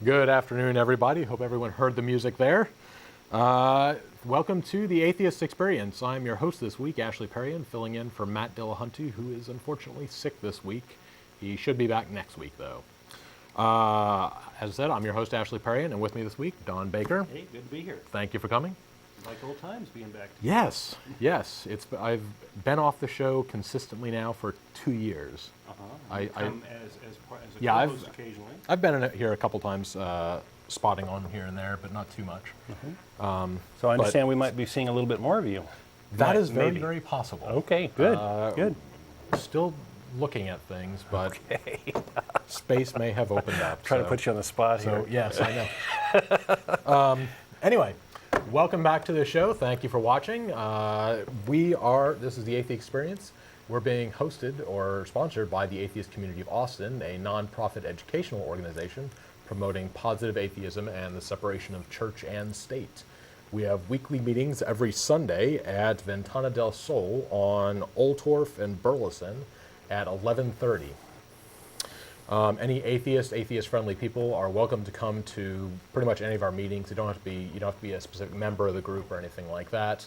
Good afternoon, everybody. Hope everyone heard the music there. Welcome to the Atheist Experience. I'm your host this week, Ashley Perrien, filling in for Matt Dillahunty, who is unfortunately sick this week. He should be back next week, though. As I said, I'm your host, Ashley Perrien, and with me this week, Don Baker. Hey, good to be here. Thank you for coming. Like old times being back. Yes. I've been off the show consistently now for 2 years. You come as a Yeah, co-host occasionally. I've been in it here a couple times, spotting on here and there, but not too much. So I understand we might be seeing a little bit more of you. That is very, maybe. very possible. Okay, good, good. Still looking at things, but Okay. space may have opened up. Try to put you on the spot here. So yes, I know. Anyway, welcome back to the show. Thank you for watching. This is the Atheist Experience. We're being hosted or sponsored by the Atheist Community of Austin, a nonprofit educational organization promoting positive atheism and the separation of church and state. We have weekly meetings every Sunday at Ventana del Sol on Oltorf and Burleson at 11:30. Any atheist-friendly people are welcome to come to pretty much any of our meetings. You don't have to be a specific member of the group or anything like that.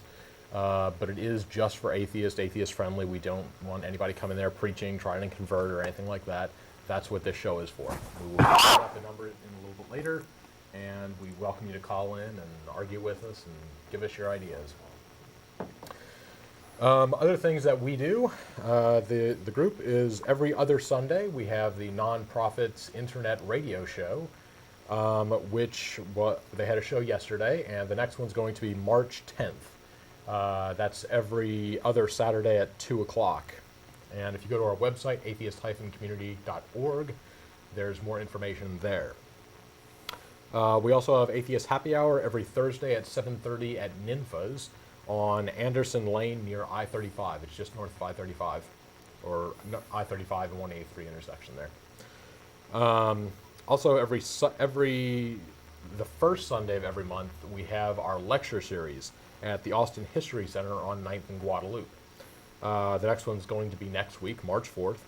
But it is just for atheist-friendly. We don't want anybody coming there preaching, trying to convert, or anything like that. That's what this show is for. We will put up the number in a little bit later, and we welcome you to call in and argue with us and give us your ideas. Other things that we do, the group is every other Sunday. We have the Nonprofits Internet Radio Show, they had a show yesterday, and the next one's going to be March 10th. That's every other Saturday at 2 o'clock. And if you go to our website, atheist-community.org, there's more information there. We also have Atheist Happy Hour every Thursday at 7:30 at Ninfa's on Anderson Lane near I-35. It's just north of I-35, or I-35 and 183 intersection there. Also, the first Sunday of every month, we have our lecture series at the Austin History Center on 9th and Guadalupe. The next one's going to be next week, March 4th,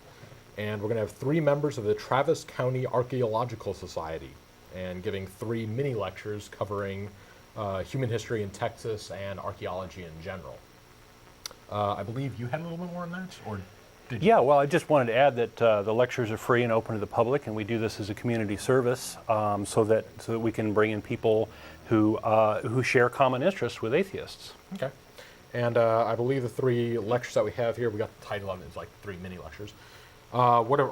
and we're going to have 3 members of the Travis County Archaeological Society and giving 3 mini lectures covering human history in Texas and archaeology in general. I believe you had a little bit more on that, or did you? Yeah, well, I just wanted to add that the lectures are free and open to the public, and we do this as a community service so that we can bring in people who share common interests with atheists. Okay. And I believe the 3 lectures that we have here, we got the title of it, it's like 3 mini lectures. What have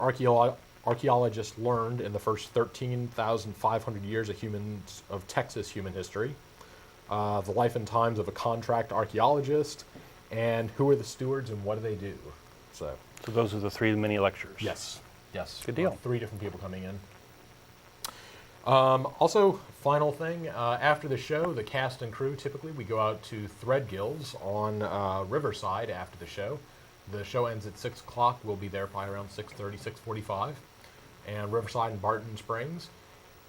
archaeologists learned in the first 13,500 years of Texas human history? The life and times of a contract archaeologist, and who are the stewards and what do they do? So those are the 3 mini lectures. Yes. Good deal. 3 different people coming in. Also, final thing, after the show, the cast and crew, typically we go out to Threadgills on Riverside after the show. The show ends at 6 o'clock. We'll be there probably around 6:30, 6:45. And Riverside and Barton Springs.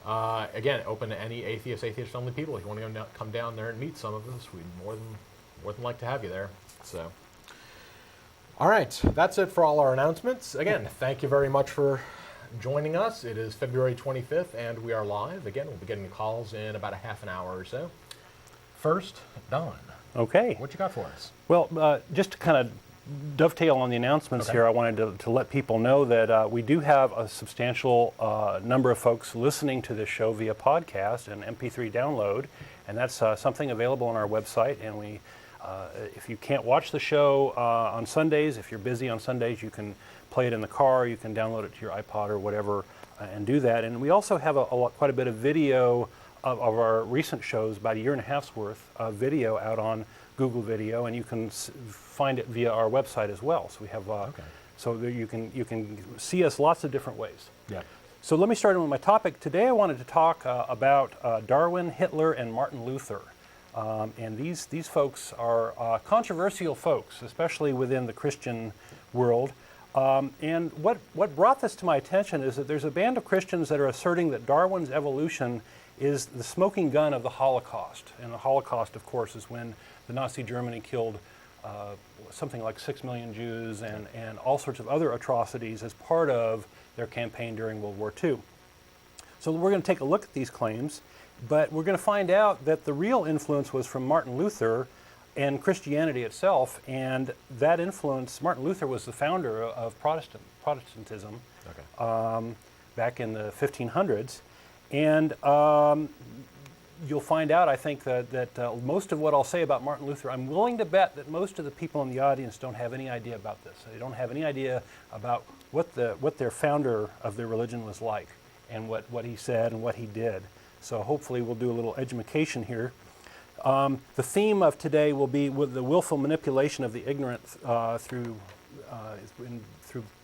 Again, open to any atheist-friendly people. If you want to come down there and meet some of us, we'd more than like to have you there. So, all right, that's it for all our announcements. Again, thank you very much for joining us. It is February 25th, and we are live. Again, we'll be getting calls in about a half an hour or so. First, Don. Okay. What you got for us? Well, just to kind of dovetail on the announcements here, I wanted to let people know that we do have a substantial number of folks listening to this show via podcast and MP3 download, and that's something available on our website. And if you can't watch the show on Sundays, if you're busy on Sundays, you can play it in the car, you can download it to your iPod or whatever and do that. And we also have quite a bit of video of our recent shows, about 1.5 years worth of video out on Google Video, and you can find it via our website as well. So we have, so there you can see us lots of different ways. Yeah. So let me start with my topic. Today I wanted to talk about Darwin, Hitler, and Martin Luther. And these folks are controversial folks, especially within the Christian world. And what brought this to my attention is that there's a band of Christians that are asserting that Darwin's evolution is the smoking gun of the Holocaust. And the Holocaust, of course, is when the Nazi Germany killed something like 6 million Jews and all sorts of other atrocities as part of their campaign during World War II. So we're going to take a look at these claims, but we're going to find out that the real influence was from Martin Luther and Christianity itself, and that influence, Martin Luther was the founder of Protestantism back in the 1500s, and you'll find out, I think, that most of what I'll say about Martin Luther, I'm willing to bet that most of the people in the audience don't have any idea about this. They don't have any idea about what their founder of their religion was like, and what he said and what he did. So hopefully we'll do a little education here. The theme of today will be with the willful manipulation of the ignorant through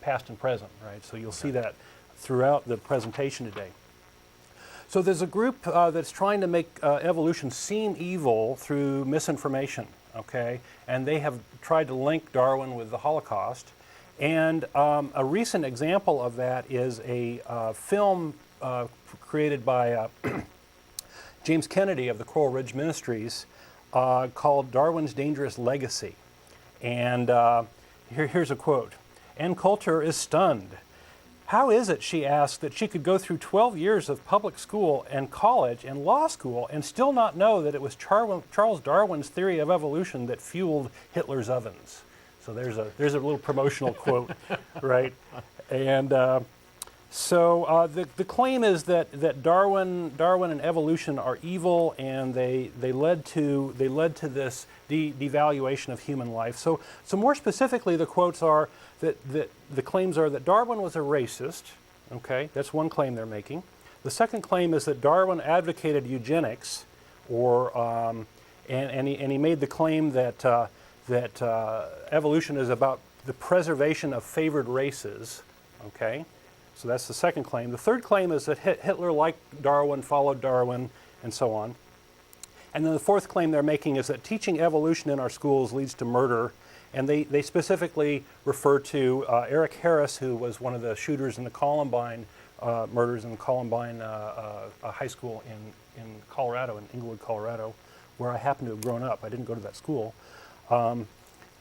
past and present, right? So you'll see that throughout the presentation today. So there's a group that's trying to make evolution seem evil through misinformation, okay? And they have tried to link Darwin with the Holocaust. And a recent example of that is a film created by James Kennedy of the Coral Ridge Ministries called Darwin's Dangerous Legacy. And here's a quote. Ann Coulter is stunned. How is it, she asked, that she could go through 12 years of public school and college and law school and still not know that it was Charles Darwin's theory of evolution that fueled Hitler's ovens? So there's a little promotional quote, right? And so the claim is that Darwin and evolution are evil, and they led to this devaluation of human life. So more specifically, the quotes are that the claims are that Darwin was a racist. Okay, that's one claim they're making. The second claim is that Darwin advocated eugenics, and he made the claim that evolution is about the preservation of favored races. Okay. So that's the second claim. The third claim is that Hitler liked Darwin, followed Darwin, and so on. And then the fourth claim they're making is that teaching evolution in our schools leads to murder. And they specifically refer to Eric Harris, who was one of the shooters in the Columbine murders in Columbine High School in Colorado, in Inglewood, Colorado, where I happen to have grown up. I didn't go to that school.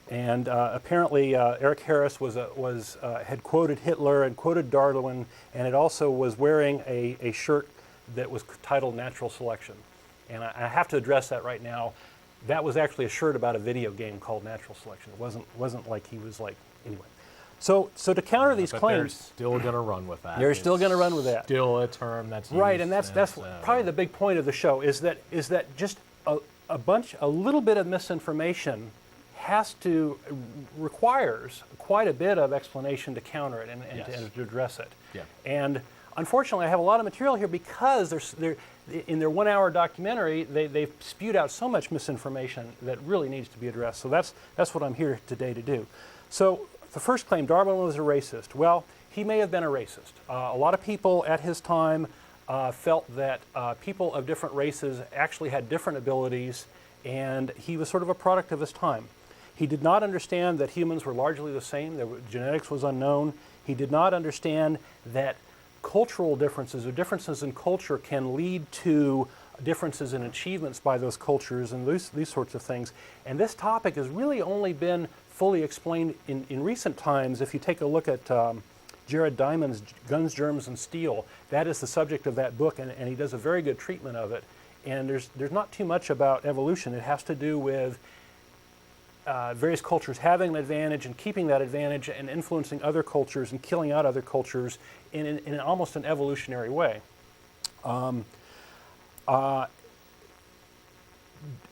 And apparently Eric Harris had quoted Hitler and quoted Darwin, and it also was wearing a shirt that was titled Natural Selection. And I have to address that right now. That was actually a shirt about a video game called Natural Selection. It wasn't like he was like, anyway. So to counter these claims, they're still going to run with that. They're still going to run with that. Still a term that's used, right, and that's probably the big point of the show is that just a little bit of misinformation requires quite a bit of explanation to counter it and to address it. Yeah. And unfortunately, I have a lot of material here because in their 1 hour documentary, they've spewed out so much misinformation that really needs to be addressed. So that's what I'm here today to do. So the first claim, Darwin was a racist. Well, he may have been a racist. A lot of people at his time felt that people of different races actually had different abilities, and he was sort of a product of his time. He did not understand that humans were largely the same. Genetics was unknown. He did not understand that cultural differences or differences in culture can lead to differences in achievements by those cultures and these sorts of things. And this topic has really only been fully explained in recent times. If you take a look at Jared Diamond's Guns, Germs, and Steel, that is the subject of that book, and he does a very good treatment of it. And there's not too much about evolution. It has to do with various cultures having an advantage and keeping that advantage and influencing other cultures and killing out other cultures in almost an evolutionary way.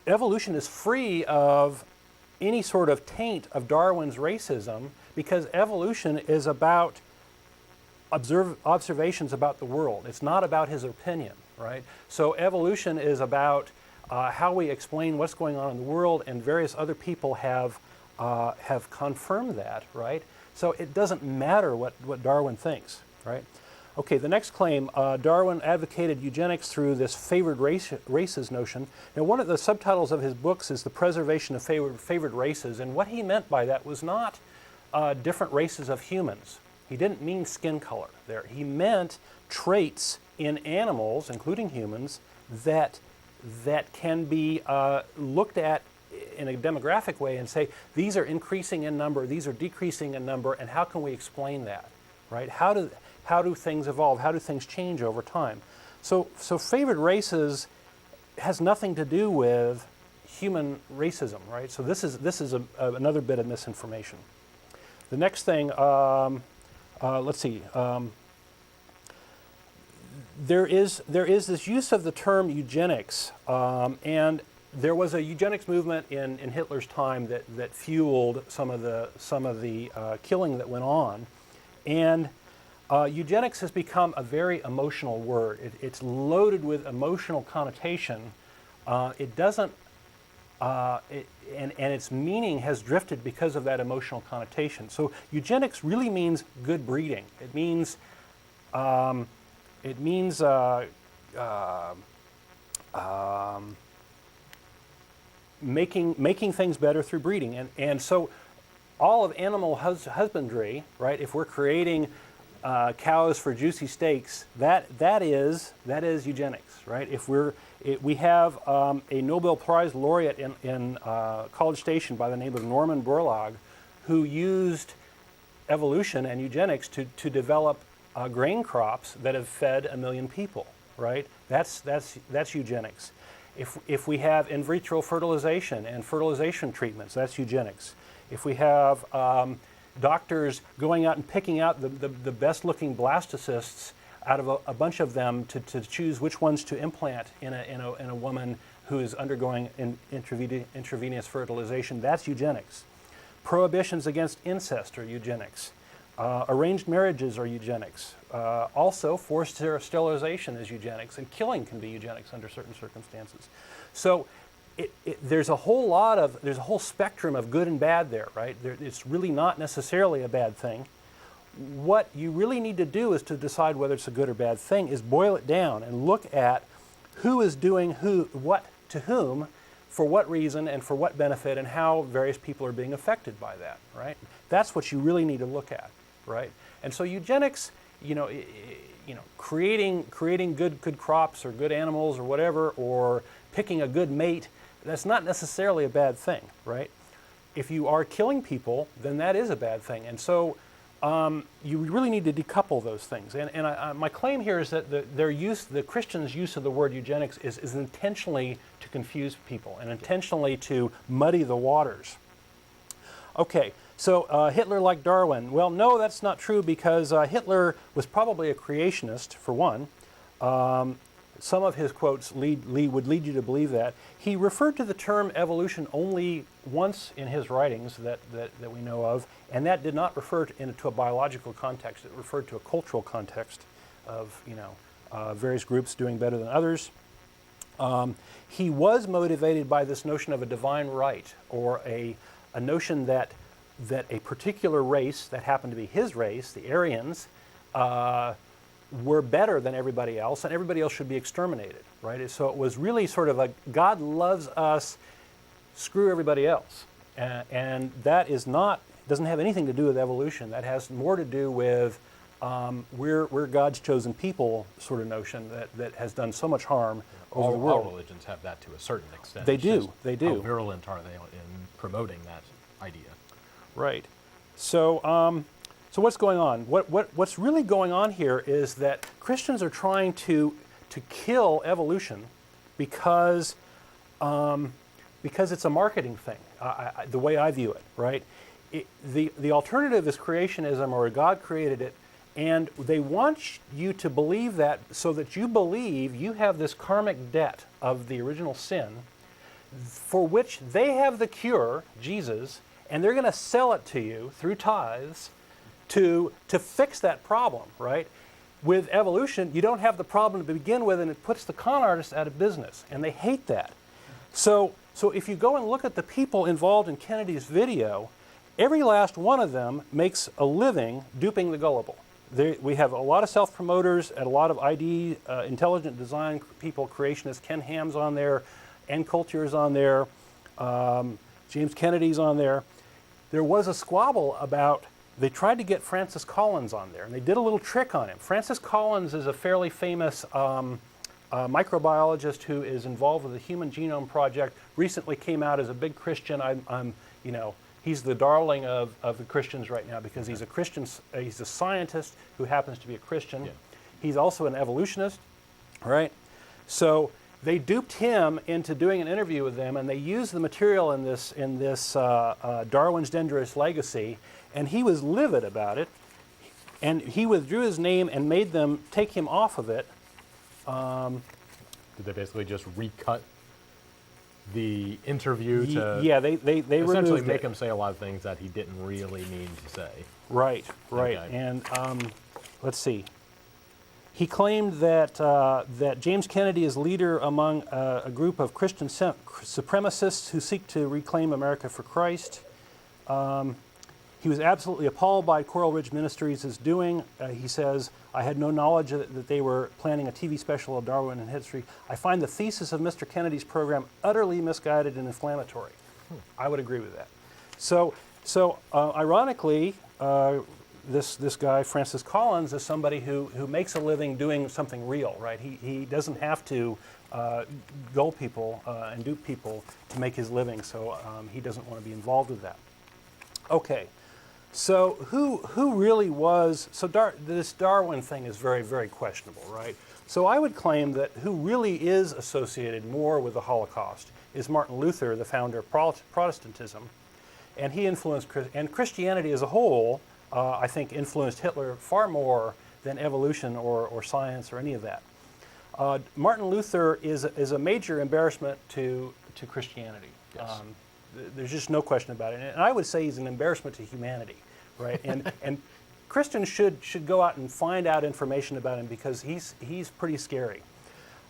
Evolution is free of any sort of taint of Darwin's racism because evolution is about observations about the world. It's not about his opinion, right? So evolution is about how we explain what's going on in the world, and various other people have confirmed that, right? So it doesn't matter what Darwin thinks, right? Okay, the next claim, Darwin advocated eugenics through this favored races notion. Now, one of the subtitles of his books is the preservation of favored races, and what he meant by that was not different races of humans. He didn't mean skin color there. He meant traits in animals, including humans, that can be looked at in a demographic way and say, these are increasing in number, these are decreasing in number, and how can we explain that, right? How do things evolve? How do things change over time? So favored races has nothing to do with human racism, right? So this is another bit of misinformation. The next thing, let's see. There is this use of the term eugenics, and there was a eugenics movement in Hitler's time that fueled some of the killing that went on, and eugenics has become a very emotional word. It's loaded with emotional connotation. It doesn't, and its meaning has drifted because of that emotional connotation. So eugenics really means good breeding. It means making things better through breeding, and so all of animal husbandry, right? If we're creating cows for juicy steaks, that is eugenics, right? We have a Nobel Prize laureate in College Station by the name of Norman Borlaug, who used evolution and eugenics to develop grain crops that have fed 1 million people, right? That's eugenics. If we have in vitro fertilization and fertilization treatments, that's eugenics. If we have doctors going out and picking out the best looking blastocysts out of a bunch of them to choose which ones to implant in a woman who is undergoing intravenous fertilization, that's eugenics. Prohibitions against incest are eugenics. Arranged marriages are eugenics. Also, forced sterilization is eugenics, and killing can be eugenics under certain circumstances. So there's a whole spectrum of good and bad there, right? It's really not necessarily a bad thing. What you really need to do is to decide whether it's a good or bad thing is boil it down and look at who is doing what to whom, for what reason, and for what benefit, and how various people are being affected by that, right? That's what you really need to look at, right? And so eugenics, creating good crops or good animals or whatever, or picking a good mate, that's not necessarily a bad thing, right? If you are killing people, then that is a bad thing. And so you really need to decouple those things. And my claim here is that the Christians' use of the word eugenics is intentionally to confuse people and intentionally to muddy the waters. Okay, so Hitler like Darwin. Well, no, that's not true, because Hitler was probably a creationist, for one. Some of his quotes would lead you to believe that. He referred to the term evolution only once in his writings that we know of, and that did not refer to a biological context. It referred to a cultural context of various groups doing better than others. He was motivated by this notion of a divine right, or a notion that a particular race that happened to be his race, the Aryans, were better than everybody else, and everybody else should be exterminated, right? So it was really sort of a God loves us, screw everybody else, and that doesn't have anything to do with evolution. That has more to do with we're God's chosen people sort of notion that has done so much harm over the world. All religions have that to a certain extent. They It's do. just They do. How virulent are they in promoting that idea? Right. So what's going on? What's really going on here is that Christians are trying to kill evolution because it's a marketing thing. The way I view it, right? The alternative is creationism, or God created it, and they want you to believe that, so that you believe you have this karmic debt of the original sin, for which they have the cure, Jesus, and they're going to sell it to you through tithes to fix that problem, right? With evolution, you don't have the problem to begin with, and it puts the con artists out of business, and they hate that. So if you go and look at the people involved in Kennedy's video, every last one of them makes a living duping the gullible. We have a lot of self-promoters and a lot of ID, intelligent design people, creationists. Ken Ham's on there, Ann Coulter's on there, James Kennedy's on there. There was a squabble about, they tried to get Francis Collins on there, and they did a little trick on him. Francis Collins is a fairly famous microbiologist who is involved with the Human Genome Project. Recently came out as a big Christian. He's the darling of the Christians right now, because he's a Christian. He's a scientist who happens to be a Christian. Yeah. He's also an evolutionist. right? So they duped him into doing an interview with them, and they used the material in this Darwin's Dangerous Legacy, and he was livid about it, and he withdrew his name and made them take him off of it. Did they basically just recut the interview to Yeah, they essentially removed make it. him say a lot of things that he didn't really mean to say? Right. Okay. And let's see. He claimed that that James Kennedy is leader among a group of Christian supremacists who seek to reclaim America for Christ. He was absolutely appalled by Coral Ridge Ministries' doing. He says, I had no knowledge that they were planning a TV special of Darwin and history. I find the thesis of Mr. Kennedy's program utterly misguided and inflammatory. I would agree with that. So ironically, this guy, Francis Collins, is somebody who makes a living doing something real, right? He doesn't have to gull people and dupe people to make his living, so he doesn't want to be involved with that. Okay, so who really was, so this Darwin thing is very, very questionable, right? So I would claim that who really is associated more with the Holocaust is Martin Luther, the founder of Protestantism, and he influenced, and Christianity as a whole, I think influenced Hitler far more than evolution or science or any of that. Martin Luther is a major embarrassment to Christianity. Yes. There's just no question about it. And I would say he's an embarrassment to humanity, right? And Christians should go out and find out information about him because he's pretty scary.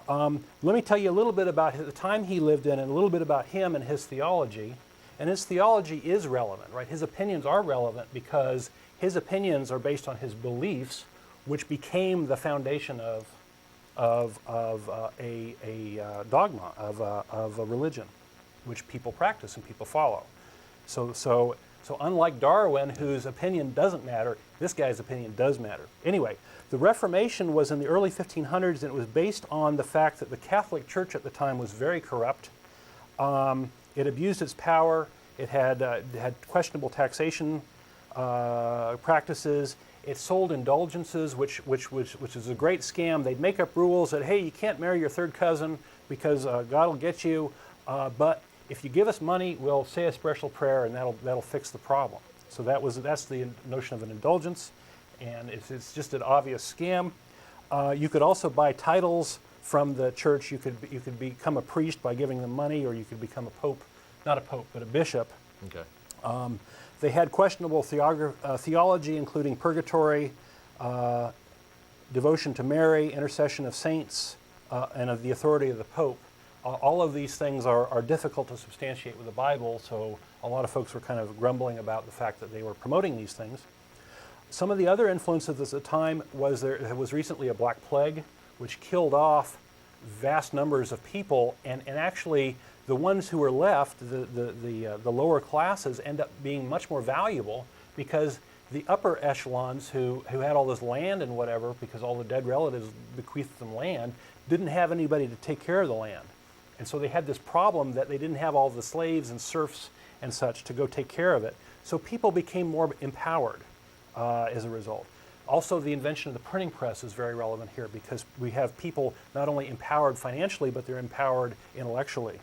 Let me tell you a little bit about the time he lived in and a little bit about him and his theology. And his theology is relevant, right? His opinions are relevant because his opinions are based on his beliefs, which became the foundation of a dogma, of a religion, which people practice and people follow. So unlike Darwin, whose opinion doesn't matter, this guy's opinion does matter. Anyway, the Reformation was in the early 1500s, and it was based on the fact that the Catholic Church at the time was very corrupt. It abused its power. It had questionable taxation practices. It sold indulgences, which is a great scam. They'd make up rules that, hey, you can't marry your third cousin because God will get you, but if you give us money, we'll say a special prayer and that'll fix the problem. So that's the notion of an indulgence, and it's just an obvious scam. You could also buy titles from the church. You could become a priest by giving them money, or you could become a pope, not a pope, but a bishop. Okay. They had questionable theology, including purgatory, devotion to Mary, intercession of saints, and of the authority of the Pope. All of these things are difficult to substantiate with the Bible, so a lot of folks were kind of grumbling about the fact that they were promoting these things. Some of the other influences at the time was there was recently a Black Plague, which killed off vast numbers of people, and actually the ones who were left, the lower classes, end up being much more valuable because the upper echelons who had all this land and whatever, because all the dead relatives bequeathed them land, didn't have anybody to take care of the land. And so they had this problem that they didn't have all the slaves and serfs and such to go take care of it. So people became more empowered as a result. Also, the invention of the printing press is very relevant here because we have people not only empowered financially, but they're empowered intellectually.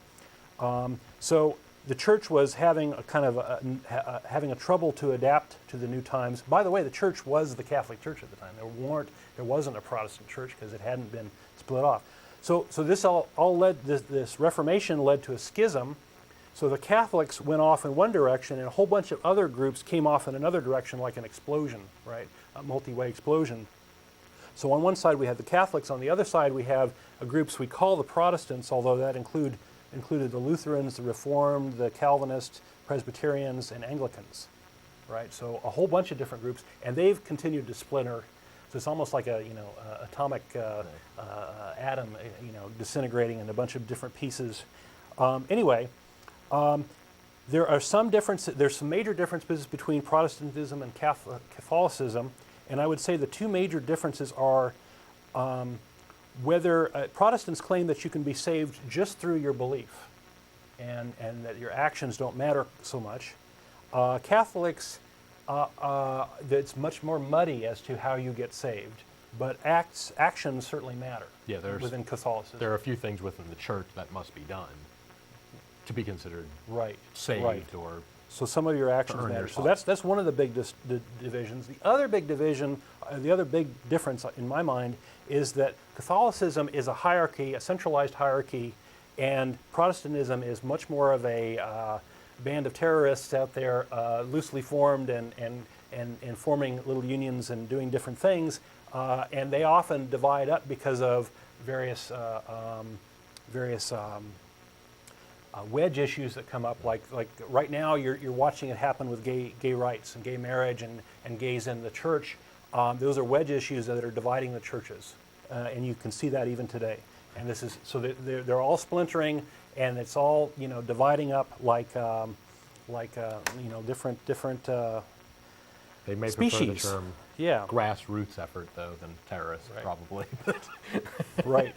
So the church was having a kind of having a trouble to adapt to the new times. By the way, the church was the Catholic Church at the time. There wasn't a Protestant church because it hadn't been split off. So this all led, this Reformation led to a schism. So the Catholics went off in one direction, and a whole bunch of other groups came off in another direction, like an explosion, right? A multi-way explosion. So on one side we have the Catholics. On the other side we have groups we call the Protestants, although that included the Lutherans, the Reformed, the Calvinists, Presbyterians, and Anglicans, right? So a whole bunch of different groups, and they've continued to splinter. So it's almost like a atomic atom, disintegrating in a bunch of different pieces. Anyway, there are some differences. There's some major differences between Protestantism and Catholicism, and I would say the two major differences are whether Protestants claim that you can be saved just through your belief, and that your actions don't matter so much. Catholics, it's much more muddy as to how you get saved. but actions certainly matter. Yeah, within Catholicism. there are a few things within the church that must be done to be considered right. saved Right. or So some of your actions earn matter. your So spot. that's one of the big divisions. The other big division, the other big difference in my mind, is that Catholicism is a hierarchy, a centralized hierarchy, and Protestantism is much more of a band of terrorists out there, loosely formed and forming little unions and doing different things. And they often divide up because of various wedge issues that come up. Like right now, you're watching it happen with gay rights and gay marriage and gays in the church. Those are wedge issues that are dividing the churches, and you can see that even today. And this is so they're all splintering, and it's all dividing up like different they may species. prefer the term Yeah. grassroots effort though than terrorists Right. probably. Right.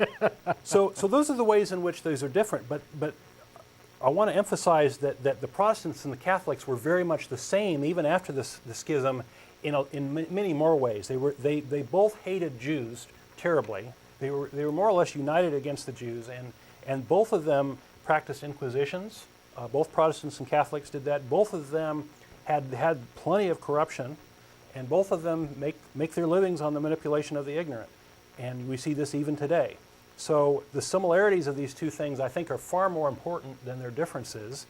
So those are the ways in which those are different. But I want to emphasize that the Protestants and the Catholics were very much the same even after the schism in many more ways. They both hated Jews terribly. They were more or less united against the Jews, and both of them practiced inquisitions. Both Protestants and Catholics did that. Both of them had plenty of corruption, and both of them make their livings on the manipulation of the ignorant. And we see this even today. So the similarities of these two things, I think, are far more important than their differences,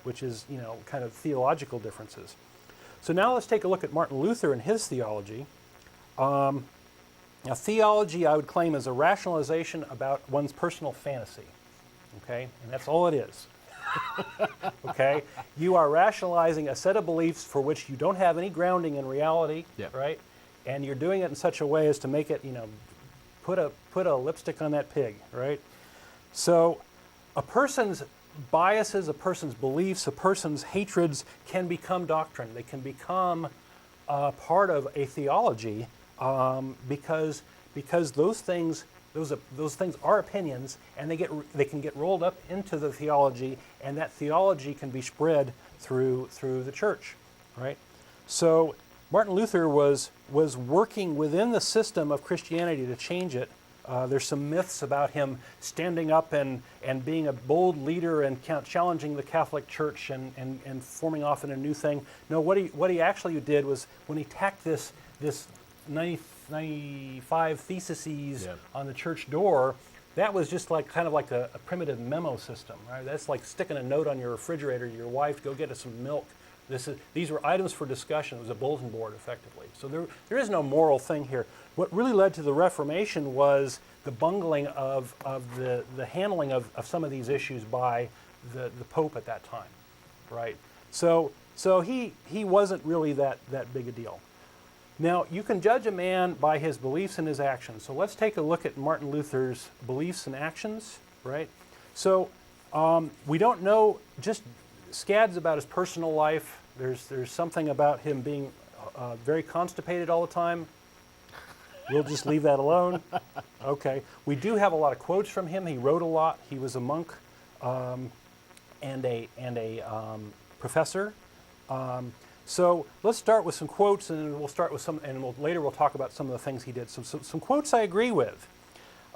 which is kind of theological differences. So now let's take a look at Martin Luther and his theology. Now, theology, I would claim, is a rationalization about one's personal fantasy. Okay, and that's all it is. Okay, you are rationalizing a set of beliefs for which you don't have any grounding in reality, Yep. right? And you're doing it in such a way as to make it, put a lipstick on that pig, right? So, a person's biases, a person's beliefs, a person's hatreds can become doctrine. They can become part of a theology because those things are opinions, and they can get rolled up into the theology, and that theology can be spread through the church, right? So Martin Luther was working within the system of Christianity to change it. There's some myths about him standing up and being a bold leader and challenging the Catholic Church and forming off in a new thing. No, what he actually did was when he tacked this 95 theses on the church door, that was just kind of like a primitive memo system, right? That's like sticking a note on your refrigerator to your wife, go get us some milk. These were items for discussion. It was a bulletin board, effectively. So there is no moral thing here. What really led to the Reformation was the bungling of the handling of some of these issues by the Pope at that time, right? So he wasn't really that big a deal. Now, you can judge a man by his beliefs and his actions. So let's take a look at Martin Luther's beliefs and actions, right? So we don't know just scads about his personal life. There's something about him being very constipated all the time. We'll just leave that alone. Okay. We do have a lot of quotes from him. He wrote a lot. He was a monk and a professor. So let's start with some quotes, and we'll start with some, and later we'll talk about some of the things he did. So some quotes I agree with.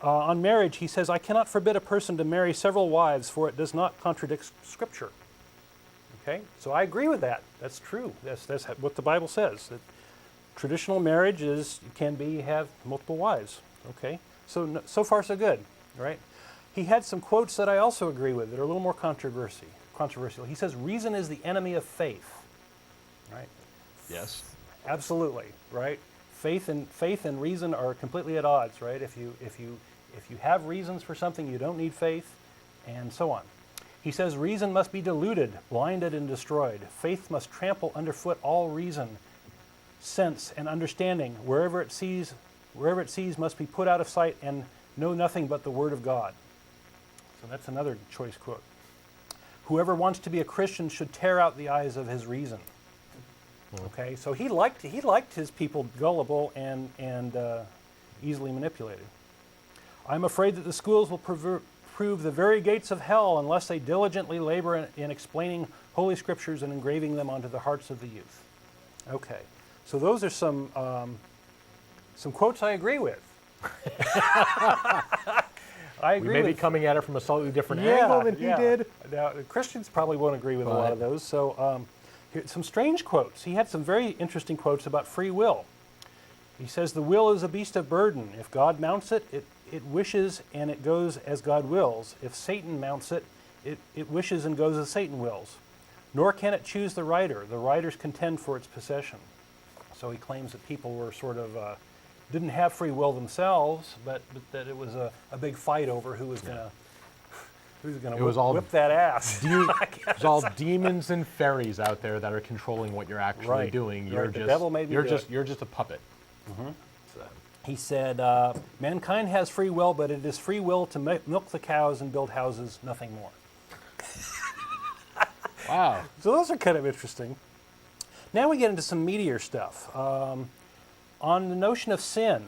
On marriage, he says, "I cannot forbid a person to marry several wives, for it does not contradict Scripture." Okay, so I agree with that. That's true. That's what the Bible says. That traditional marriage have multiple wives. Okay, so far so good, right? He had some quotes that I also agree with that are a little more controversial. He says, "Reason is the enemy of faith." Right? Yes. Absolutely, right? Faith and reason are completely at odds, right? If you have reasons for something, you don't need faith, and so on. He says reason must be deluded, blinded, and destroyed. Faith must trample underfoot all reason, sense, and understanding. Wherever it sees must be put out of sight and know nothing but the Word of God. So that's another choice quote. Whoever wants to be a Christian should tear out the eyes of his reason. Okay, so he liked his people gullible and easily manipulated. I'm afraid that the schools will prove the very gates of hell unless they diligently labor in explaining Holy Scriptures and engraving them onto the hearts of the youth. Okay, so those are some some quotes I agree with. I agree We may be with coming at it from a slightly different angle than he did. Now, the Christians probably won't agree with a lot of those. So here, some strange quotes. He had some very interesting quotes about free will. He says, the will is a beast of burden. If God mounts it, it wishes and it goes as God wills. If Satan mounts it, it wishes and goes as Satan wills. Nor can it choose the rider. The riders contend for its possession. So he claims that people were sort of didn't have free will themselves, but that it was a big fight over who was going to whip that ass. It was all demons and fairies out there that are controlling what you're actually doing. You're the devil made me you're just a puppet. So. He said, mankind has free will, but it is free will to milk the cows and build houses, nothing more. Wow. So those are kind of interesting. Now we get into some meatier stuff. On the notion of sin,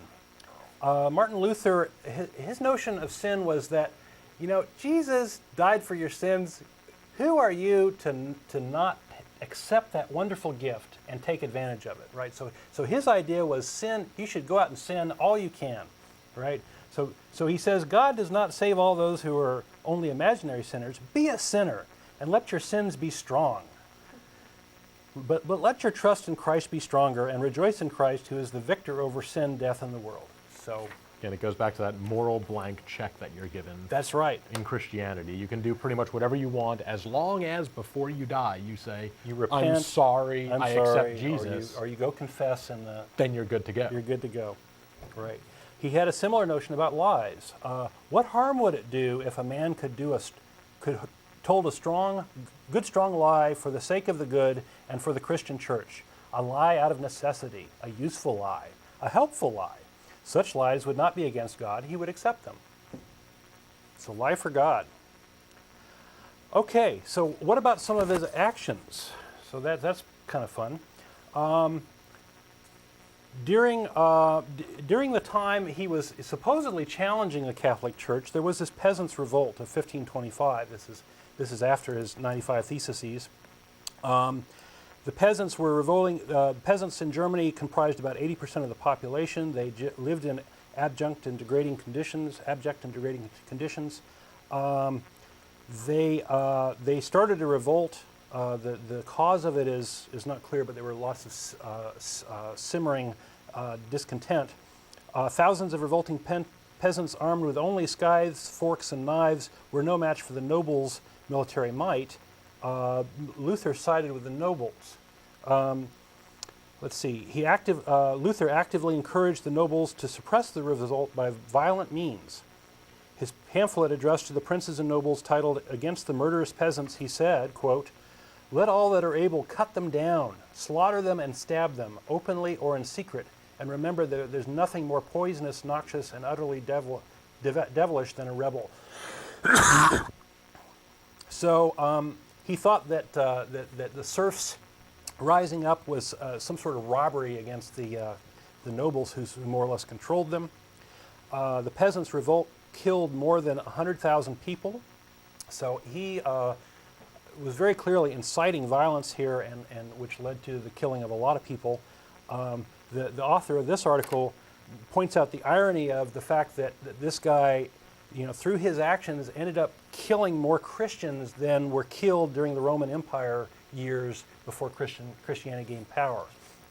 Martin Luther, his notion of sin was that, Jesus died for your sins. Who are you to not accept that wonderful gift and take advantage of it, right? So his idea was sin, you should go out and sin all you can, right? So he says, God does not save all those who are only imaginary sinners. Be a sinner and let your sins be strong. But let your trust in Christ be stronger and rejoice in Christ, who is the victor over sin, death, and the world. So again, it goes back to that moral blank check that you're given. That's right. In Christianity, you can do pretty much whatever you want as long as before you die you say, you repent, I'm sorry, I accept Jesus. Or you go confess, and then you're good to go. You're good to go. Right. He had a similar notion about lies. What harm would it do if a man could told a good strong lie for the sake of the good and for the Christian church? A lie out of necessity, a useful lie, a helpful lie. Such lies would not be against God. He would accept them. It's a lie for God. Okay, so what about some of his actions? So that's kind of fun. During the time he was supposedly challenging the Catholic Church, there was this peasants' revolt of 1525. This is after his 95 Theses. The peasants were revolting. Peasants in Germany comprised about 80% of the population. They lived in abject and degrading conditions. They started a revolt. The cause of it is not clear, but there were lots of simmering discontent. Thousands of revolting peasants armed with only scythes, forks, and knives were no match for the nobles' military might. Luther sided with the nobles. Let's see. Luther actively encouraged the nobles to suppress the revolt by violent means. His pamphlet addressed to the princes and nobles, titled "Against the Murderous Peasants," he said, quote, "Let all that are able cut them down, slaughter them and stab them, openly or in secret, and remember that there's nothing more poisonous, noxious, and utterly devilish than a rebel." So he thought that the serfs rising up was some sort of robbery against the nobles who more or less controlled them. The peasants' revolt killed more than 100,000 people. So he was very clearly inciting violence here, and which led to the killing of a lot of people. The author of this article points out the irony of the fact that this guy, through his actions, ended up killing more Christians than were killed during the Roman Empire years before Christianity gained power,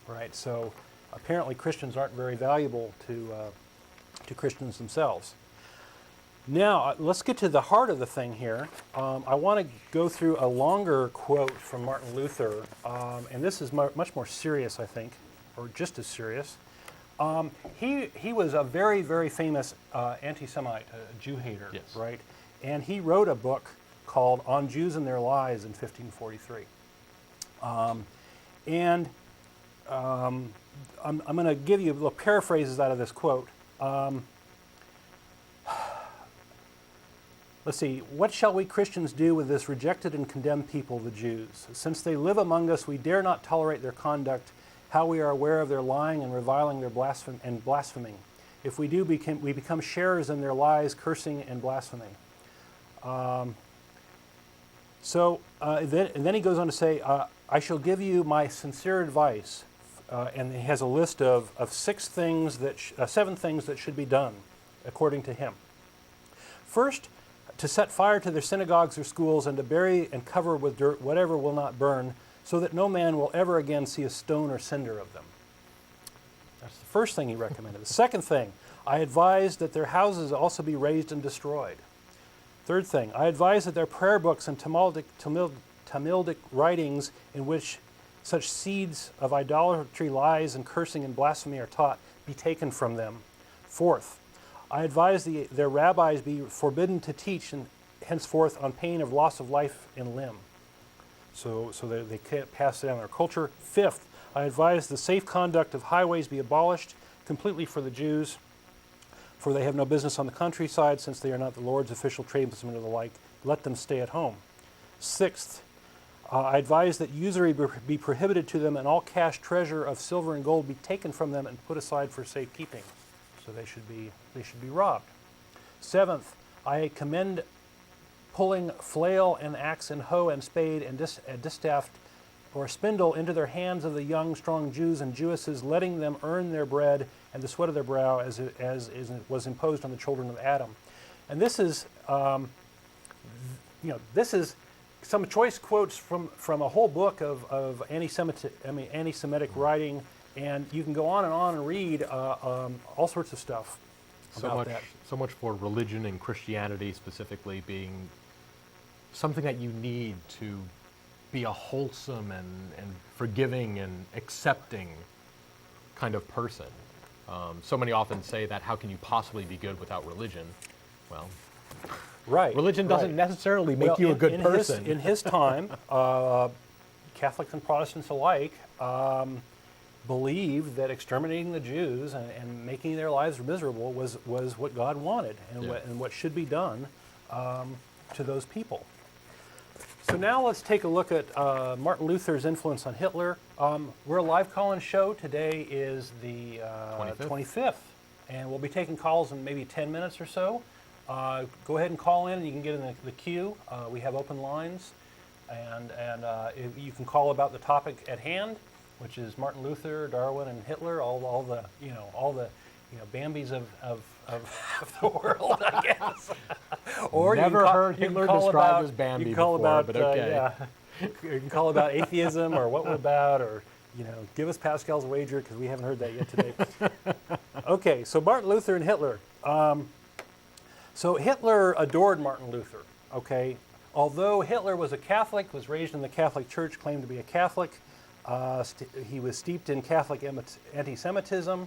right? So apparently Christians aren't very valuable to Christians themselves. Now, let's get to the heart of the thing here. I want to go through a longer quote from Martin Luther, and this is much more serious, I think, or just as serious. He was a very, very famous anti-Semite, Jew hater, yes. Right? And he wrote a book called On Jews and Their Lies in 1543. I'm going to give you little paraphrases out of this quote. Let's see. What shall we Christians do with this rejected and condemned people, the Jews? Since they live among us, we dare not tolerate their conduct, how we are aware of their lying and reviling their blaspheming. If we do, we become sharers in their lies, cursing and blaspheming. Then he goes on to say, I shall give you my sincere advice. and he has a list of 7 things that should be done, according to him. First, to set fire to their synagogues or schools and to bury and cover with dirt whatever will not burn, so that no man will ever again see a stone or cinder of them. That's the first thing he recommended. The second thing, I advise that their houses also be razed and destroyed. Third thing, I advise that their prayer books and Talmudic writings in which such seeds of idolatry, lies, and cursing and blasphemy are taught be taken from them. Fourth, I advise their rabbis be forbidden to teach and henceforth on pain of loss of life and limb. So they can't pass it down their culture. Fifth, I advise the safe conduct of highways be abolished completely for the Jews, for they have no business on the countryside, since they are not the Lord's official tradesmen or the like. Let them stay at home. Sixth, I advise that usury be prohibited to them, and all cash treasure of silver and gold be taken from them and put aside for safekeeping. So they should be robbed. Seventh, I commend pulling flail and axe and hoe and spade and distaff or spindle into their hands of the young, strong Jews and Jewesses, letting them earn their bread and the sweat of their brow as was imposed on the children of Adam. And this is, this is some choice quotes from a whole book of anti-Semitic writing, and you can go on and read all sorts of stuff about that. So much for religion and Christianity specifically being something that you need to be a wholesome and forgiving and accepting kind of person. So many often say that, how can you possibly be good without religion? Well, right. Religion doesn't necessarily make you a good person. In his time, Catholics and Protestants alike believed that exterminating the Jews and making their lives miserable was what God wanted and what should be done to those people. So now let's take a look at Martin Luther's influence on Hitler. We're a live call-in show. Today is the 25th, and we'll be taking calls in maybe 10 minutes or so. Go ahead and call in, and you can get in the queue. We have open lines, and you can call about the topic at hand, which is Martin Luther, Darwin, and Hitler, all the Bambis of the world, I guess. Or never heard Hitler described as Bambi before, but okay. You can call about atheism or what we're about, or give us Pascal's wager, because we haven't heard that yet today. Okay, so Martin Luther and Hitler. So Hitler adored Martin Luther. Okay, although Hitler was a Catholic, was raised in the Catholic Church, claimed to be a Catholic. He was steeped in Catholic anti-Semitism.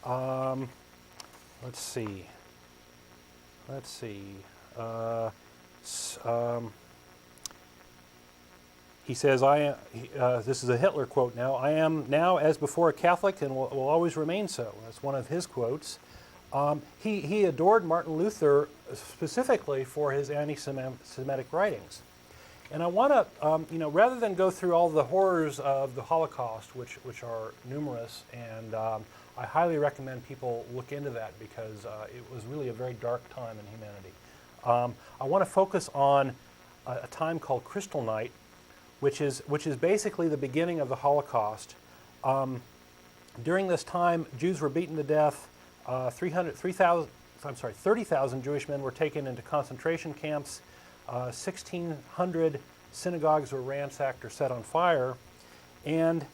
Let's see. He says, this is a Hitler quote now, "I am now as before a Catholic and will always remain so." That's one of his quotes. He adored Martin Luther specifically for his anti-Semitic writings. And I want to, rather than go through all the horrors of the Holocaust, which are numerous, and I highly recommend people look into that, because it was really a very dark time in humanity. I want to focus on a time called Crystal Night, which is basically the beginning of the Holocaust. During this time, Jews were beaten to death. 30,000 Jewish men were taken into concentration camps. 1,600 synagogues were ransacked or set on fire, and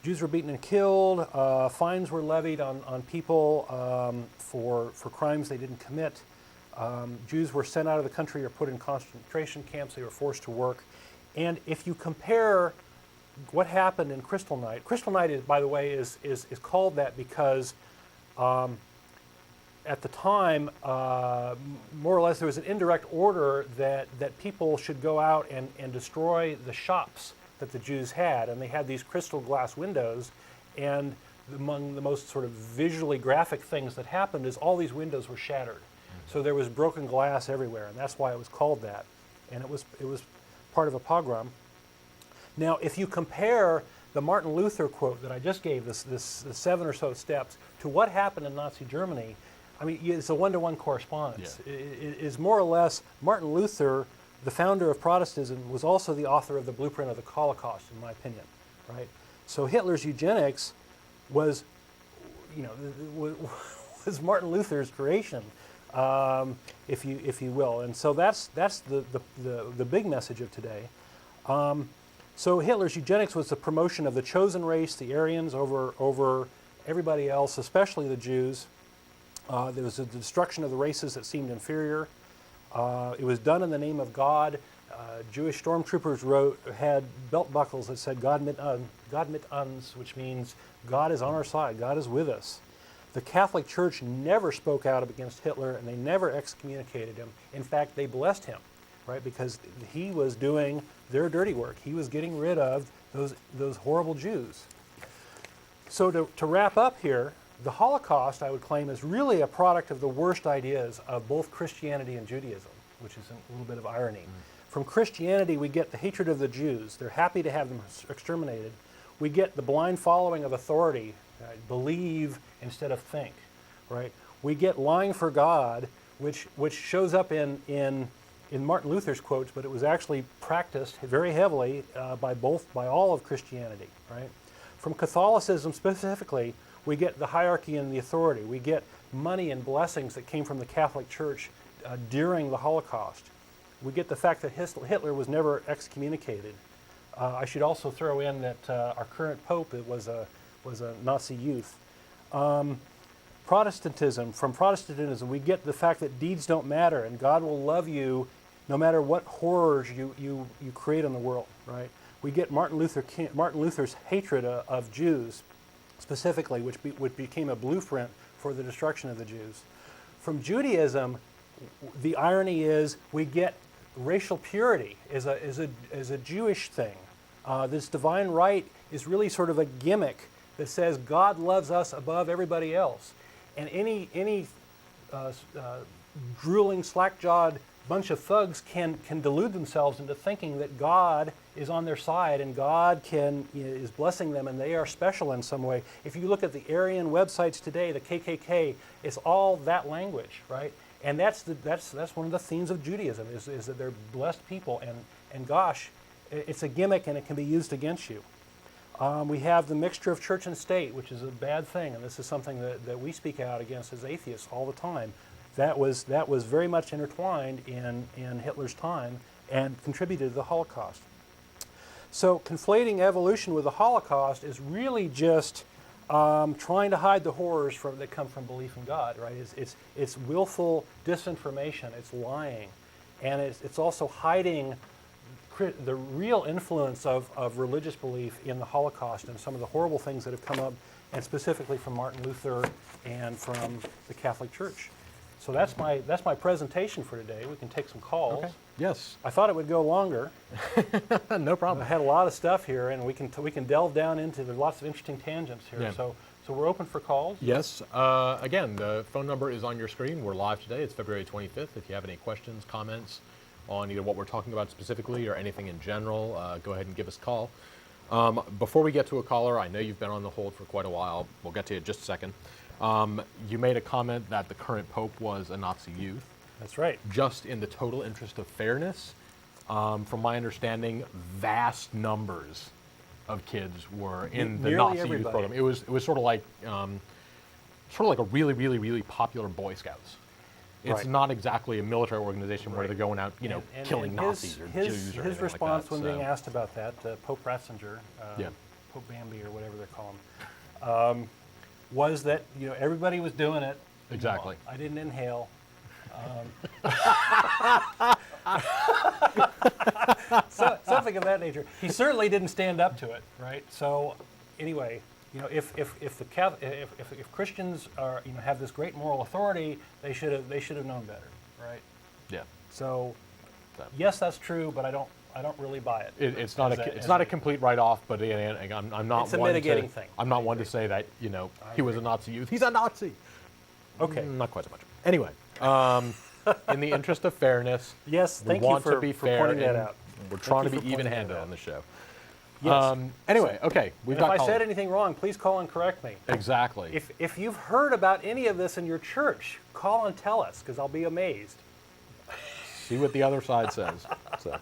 Jews were beaten and killed. Fines were levied on people for crimes they didn't commit. Jews were sent out of the country or put in concentration camps. They were forced to work. And if you compare what happened in Crystal Night is, by the way, is called that because at the time, more or less, there was an indirect order that people should go out and destroy the shops that the Jews had. And they had these crystal glass windows. And among the most sort of visually graphic things that happened is all these windows were shattered. So there was broken glass everywhere, and that's why it was called that. And it was part of a pogrom. Now, if you compare the Martin Luther quote that I just gave, the 7 or so steps, to what happened in Nazi Germany, I mean, it's a one-to-one correspondence. Yeah. It is more or less, Martin Luther, the founder of Protestantism, was also the author of the blueprint of the Holocaust, in my opinion, right? So Hitler's eugenics was, was Martin Luther's creation, if you will. And so that's the big message of today. So Hitler's eugenics was the promotion of the chosen race, the Aryans, over everybody else, especially the Jews. There was the destruction of the races that seemed inferior. It was done in the name of God. Jewish stormtroopers had belt buckles that said God mit uns, which means God is on our side, God is with us. The Catholic Church never spoke out against Hitler, and they never excommunicated him. In fact, they blessed him, right? Because he was doing their dirty work. He was getting rid of those horrible Jews. So to wrap up here, the Holocaust, I would claim, is really a product of the worst ideas of both Christianity and Judaism, which is a little bit of irony. From Christianity, we get the hatred of the Jews. They're happy to have them exterminated. We get the blind following of authority, right? Believe instead of think, right? We get lying for God, which shows up in Martin Luther's quotes, but it was actually practiced very heavily by all of Christianity, right? From Catholicism specifically, we get the hierarchy and the authority. We get money and blessings that came from the Catholic Church during the Holocaust. We get the fact that Hitler was never excommunicated. I should also throw in that our current Pope was a Nazi youth. Protestantism, from Protestantism, we get the fact that deeds don't matter and God will love you no matter what horrors you create in the world, right? We get Martin Luther's hatred of Jews, specifically, which became a blueprint for the destruction of the Jews. From Judaism, the irony is we get racial purity is a Jewish thing. This divine right is really sort of a gimmick that says God loves us above everybody else. And any drooling, slack-jawed bunch of thugs can delude themselves into thinking that God is on their side and God is blessing them and they are special in some way. If you look at the Aryan websites today, the KKK, it's all that language, right? And that's one of the themes of Judaism is that they're blessed people, and gosh, it's a gimmick and it can be used against you. We have the mixture of church and state, which is a bad thing, and this is something that we speak out against as atheists all the time. That was very much intertwined in Hitler's time and contributed to the Holocaust. So conflating evolution with the Holocaust is really just trying to hide the horrors that come from belief in God, right? It's willful disinformation, it's lying, and it's also hiding the real influence of religious belief in the Holocaust and some of the horrible things that have come up, and specifically from Martin Luther and from the Catholic Church. So that's my presentation for today. We can take some calls. Okay. Yes. I thought it would go longer. No problem. I had a lot of stuff here, and we can delve down into. There's lots of interesting tangents here. Yeah. So we're open for calls. Yes. Again, the phone number is on your screen. We're live today. It's February 25th. If you have any questions, comments on either what we're talking about specifically or anything in general, go ahead and give us a call. Before we get to a caller, I know you've been on the hold for quite a while. We'll get to you in just a second. You made a comment that the current Pope was a Nazi youth. That's right. Just in the total interest of fairness, from my understanding, vast numbers of kids were in the Nearly Nazi everybody. youth program. It was sort of like a really, really, really popular Boy Scouts. It's Right. not exactly a military organization where Right. they're going out, And killing Nazis or Jews or his anything response like that. when So, being asked about that, Pope Ratzinger, Yeah. Pope Bambi or whatever they call him, was that everybody was doing it. Exactly. I didn't inhale. Something of that nature. He certainly didn't stand up to it, right? So, anyway, if Christians are have this great moral authority, they should have known better, right? yeah. So, yes, that's true, but I don't really buy it. It's not a complete write-off, but again, I'm not It's a one mitigating to, thing. I'm not one to say that he was a Nazi youth. He's a Nazi. Okay. Not quite so much. Anyway, in the interest of fairness, Yes, we thank you want for to be fair pointing that and out. we're Thank trying you to for be pointing that even-handed out. on the show. Yes. Anyway, okay, we've If got I callers. said anything wrong, please call and correct me. Exactly. If you've heard about any of this in your church, call and tell us, because I'll be amazed. See what the other side says. So.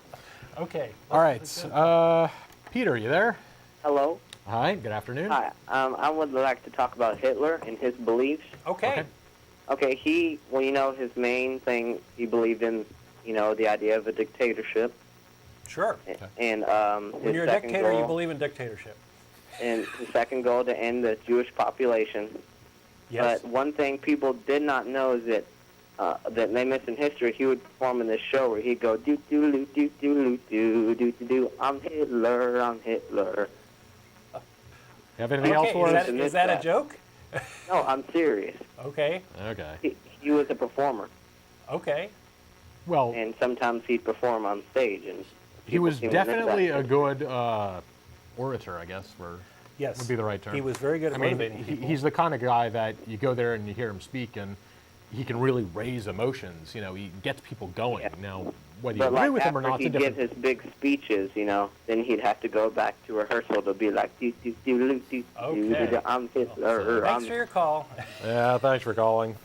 Okay. All right, Peter, you there? Hello. Hi, good afternoon. Hi. I would like to talk about Hitler and his beliefs. Okay. Okay, his main thing, he believed in, the idea of a dictatorship. Sure. And When his you're a second dictator, goal, you believe in dictatorship. and his second goal to end the Jewish population. Yes. But one thing people did not know is that they missed in history. He would perform in this show where he'd go do do do do do do do do do. I'm Hitler. I'm Hitler. You have anything else for us? Is that a joke? No, I'm serious. Okay. Okay. He was a performer, Okay. Well, and sometimes he'd perform on stage, and he was people seem to miss definitely that. a good orator, I guess, Yes. would be the right term. He was very good at I mean, motivating people. he's the kind of guy that you go there and you hear him speak, and he can really raise emotions. He gets people going. Yeah. Now, whether you But agree like with him or after not, it's a he'd give different. his big speeches, then he'd have to go back to rehearsal to be like, do do do do do Okay. do. I'm Hitler. Thanks for your call. Yeah, thanks for calling.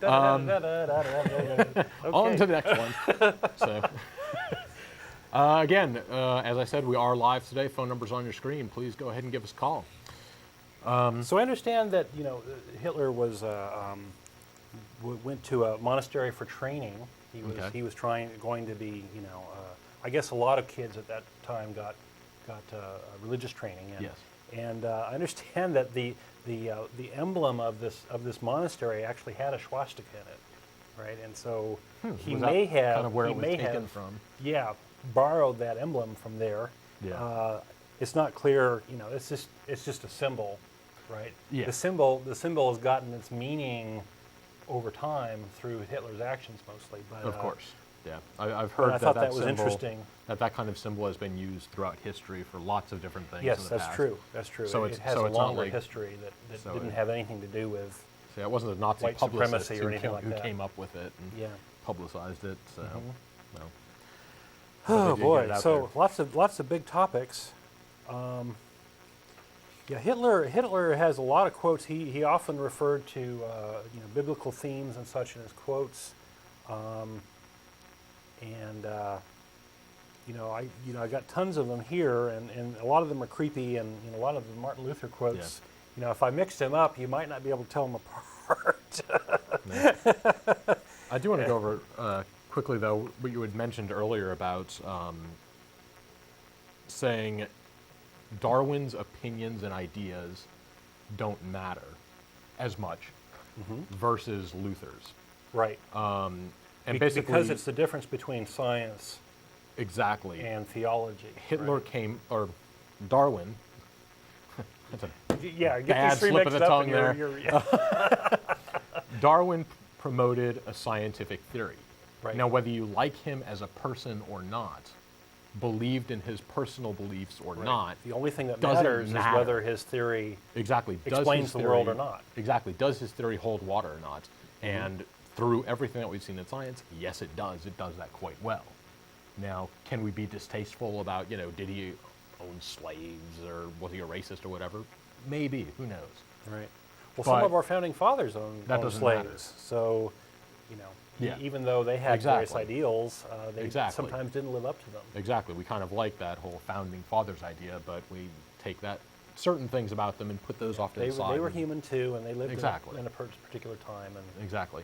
On to the next one. So, again, as I said, we are live today. Phone number's on your screen. Please go ahead and give us a call. So I understand that Hitler was went to a monastery for training. He was going to be I guess a lot of kids at that time got religious training. And, Yes. And I understand that the emblem of this monastery actually had a swastika in it, right? And so he Was that may have kind of where he it was may taken have, from. Yeah, borrowed that emblem from there. Yeah. It's not clear, it's just a symbol, right? Yeah. The symbol has gotten its meaning over time through Hitler's actions mostly. But Of course. Yeah, I've but heard I thought that was symbol, interesting. That kind of symbol has been used throughout history for lots of different things. Yes, in the that's past. true. That's true. So it it's- has so a it's not longer like- history that so didn't it- have anything to do with. So it wasn't a Nazi White publicist supremacy or anything like who that. came up with it and Yeah. publicized it. So, no. But Oh they did get boy! it out So there. lots of big topics. Yeah, Hitler has a lot of quotes. He often referred to biblical themes and such in his quotes, and I got tons of them here, and a lot of them are creepy, and a lot of the Martin Luther quotes. If I mixed them up, you might not be able to tell them apart. I do want to go over quickly, though, what you had mentioned earlier about saying Darwin's opinions and ideas don't matter as much versus Luther's. Right. And basically, because it's the difference between science exactly. and theology. Hitler right? came, or Darwin. That's a Yeah, get bad these three slip of mixed the up tongue and there. you're Darwin promoted a scientific theory. Right. Now, whether you like him as a person or not, believed in his personal beliefs or not, The only thing that doesn't matters is matter. whether his theory exactly does explains his the world theory- or not. Exactly. Does his theory hold water or not? And through everything that we've seen in science, yes, it does. It does that quite well. Now, can we be distasteful about, did he own slaves or was he a racist or whatever? Maybe. Who knows? Right. Well, some But of our founding fathers owned doesn't slaves, matter. so Yeah. even though they had various Exactly. ideals, they Exactly. sometimes didn't live up to them. Exactly. We kind of like that whole founding fathers idea, but we take that certain things about them and put those off to They the side. were and- human too, and they lived Exactly. in a particular time. And Exactly.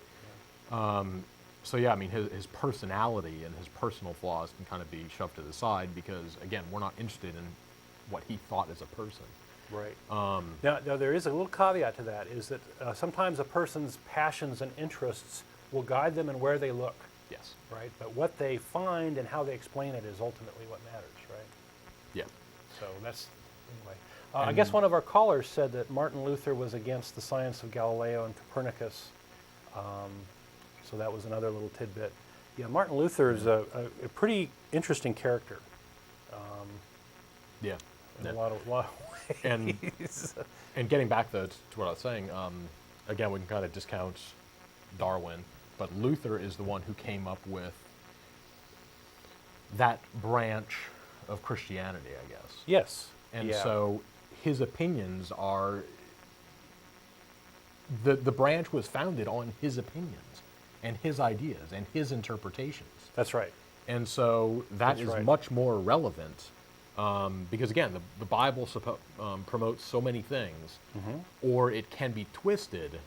So yeah, I mean, his personality and his personal flaws can kind of be shoved to the side because, again, we're not interested in what he thought as a person. right. Now, there is a little caveat to that: is that sometimes a person's passions and interests will guide them in where they look. Yes. Right. But what they find and how they explain it is ultimately what matters. Right. Yeah. So that's anyway. I guess one of our callers said that Martin Luther was against the science of Galileo and Copernicus. So that was another little tidbit. Yeah, Martin Luther is a pretty interesting character Yeah. in Yeah. a lot of And and getting back though to what I was saying, again, we can kind of discount Darwin, but Luther is the one who came up with that branch of Christianity, I guess. Yes. And yeah. so his opinions are the branch was founded on his opinions and his ideas and his interpretations. That's right. And so that That's is right. much more relevant Because again, the Bible promotes so many things, or it can be twisted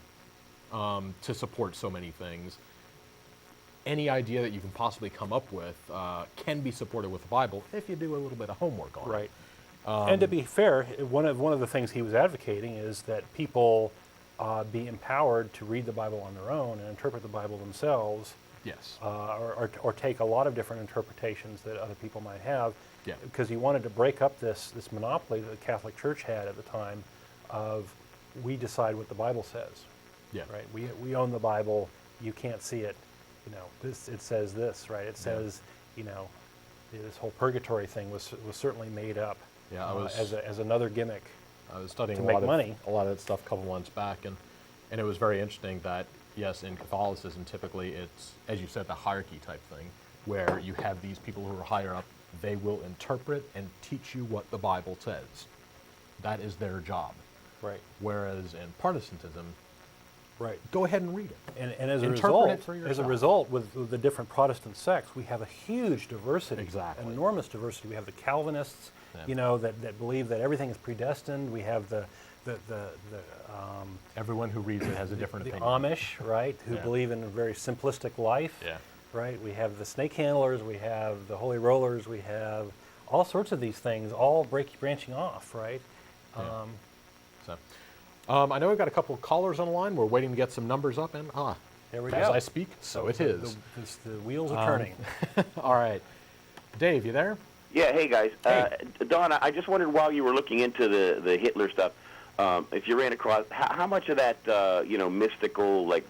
to support so many things. Any idea that you can possibly come up with can be supported with the Bible if you do a little bit of homework on it. Right. And to be fair, one of the things he was advocating is that people be empowered to read the Bible on their own and interpret the Bible themselves. Yes. Or take a lot of different interpretations that other people might have. Yeah. Because he wanted to break up this monopoly that the Catholic Church had at the time of we decide what the Bible says. Yeah. Right. We own the Bible. You can't see it. It says this, right? It says, this whole purgatory thing was certainly made up. Yeah, as another gimmick. I was studying to a make lot money. of that stuff a couple months back, and it was very interesting that yes, in Catholicism, typically it's, as you said, the hierarchy type thing, where you have these people who are higher up. They will interpret and teach you what the Bible says. That is their job. Right. Whereas in Protestantism, right, go ahead and read it. And as a Interpret it result, for yourself. with the different Protestant sects, we have a huge diversity. Exactly. An enormous diversity. We have the Calvinists, Yeah. that believe that everything is predestined. We have the Everyone who reads it has a different opinion. Amish, right, who Yeah. believe in a very simplistic life. Yeah. Right. We have the snake handlers. We have the holy rollers. We have all sorts of these things, all branching off. Right. Yeah. I know we've got a couple of callers on the line. We're waiting to get some numbers up, and There we as go. I speak, so it is. The wheels are turning. All right. Dave, you there? Yeah, hey guys. Hey. Don, I just wondered while you were looking into the Hitler stuff, if you ran across how much of that mystical, like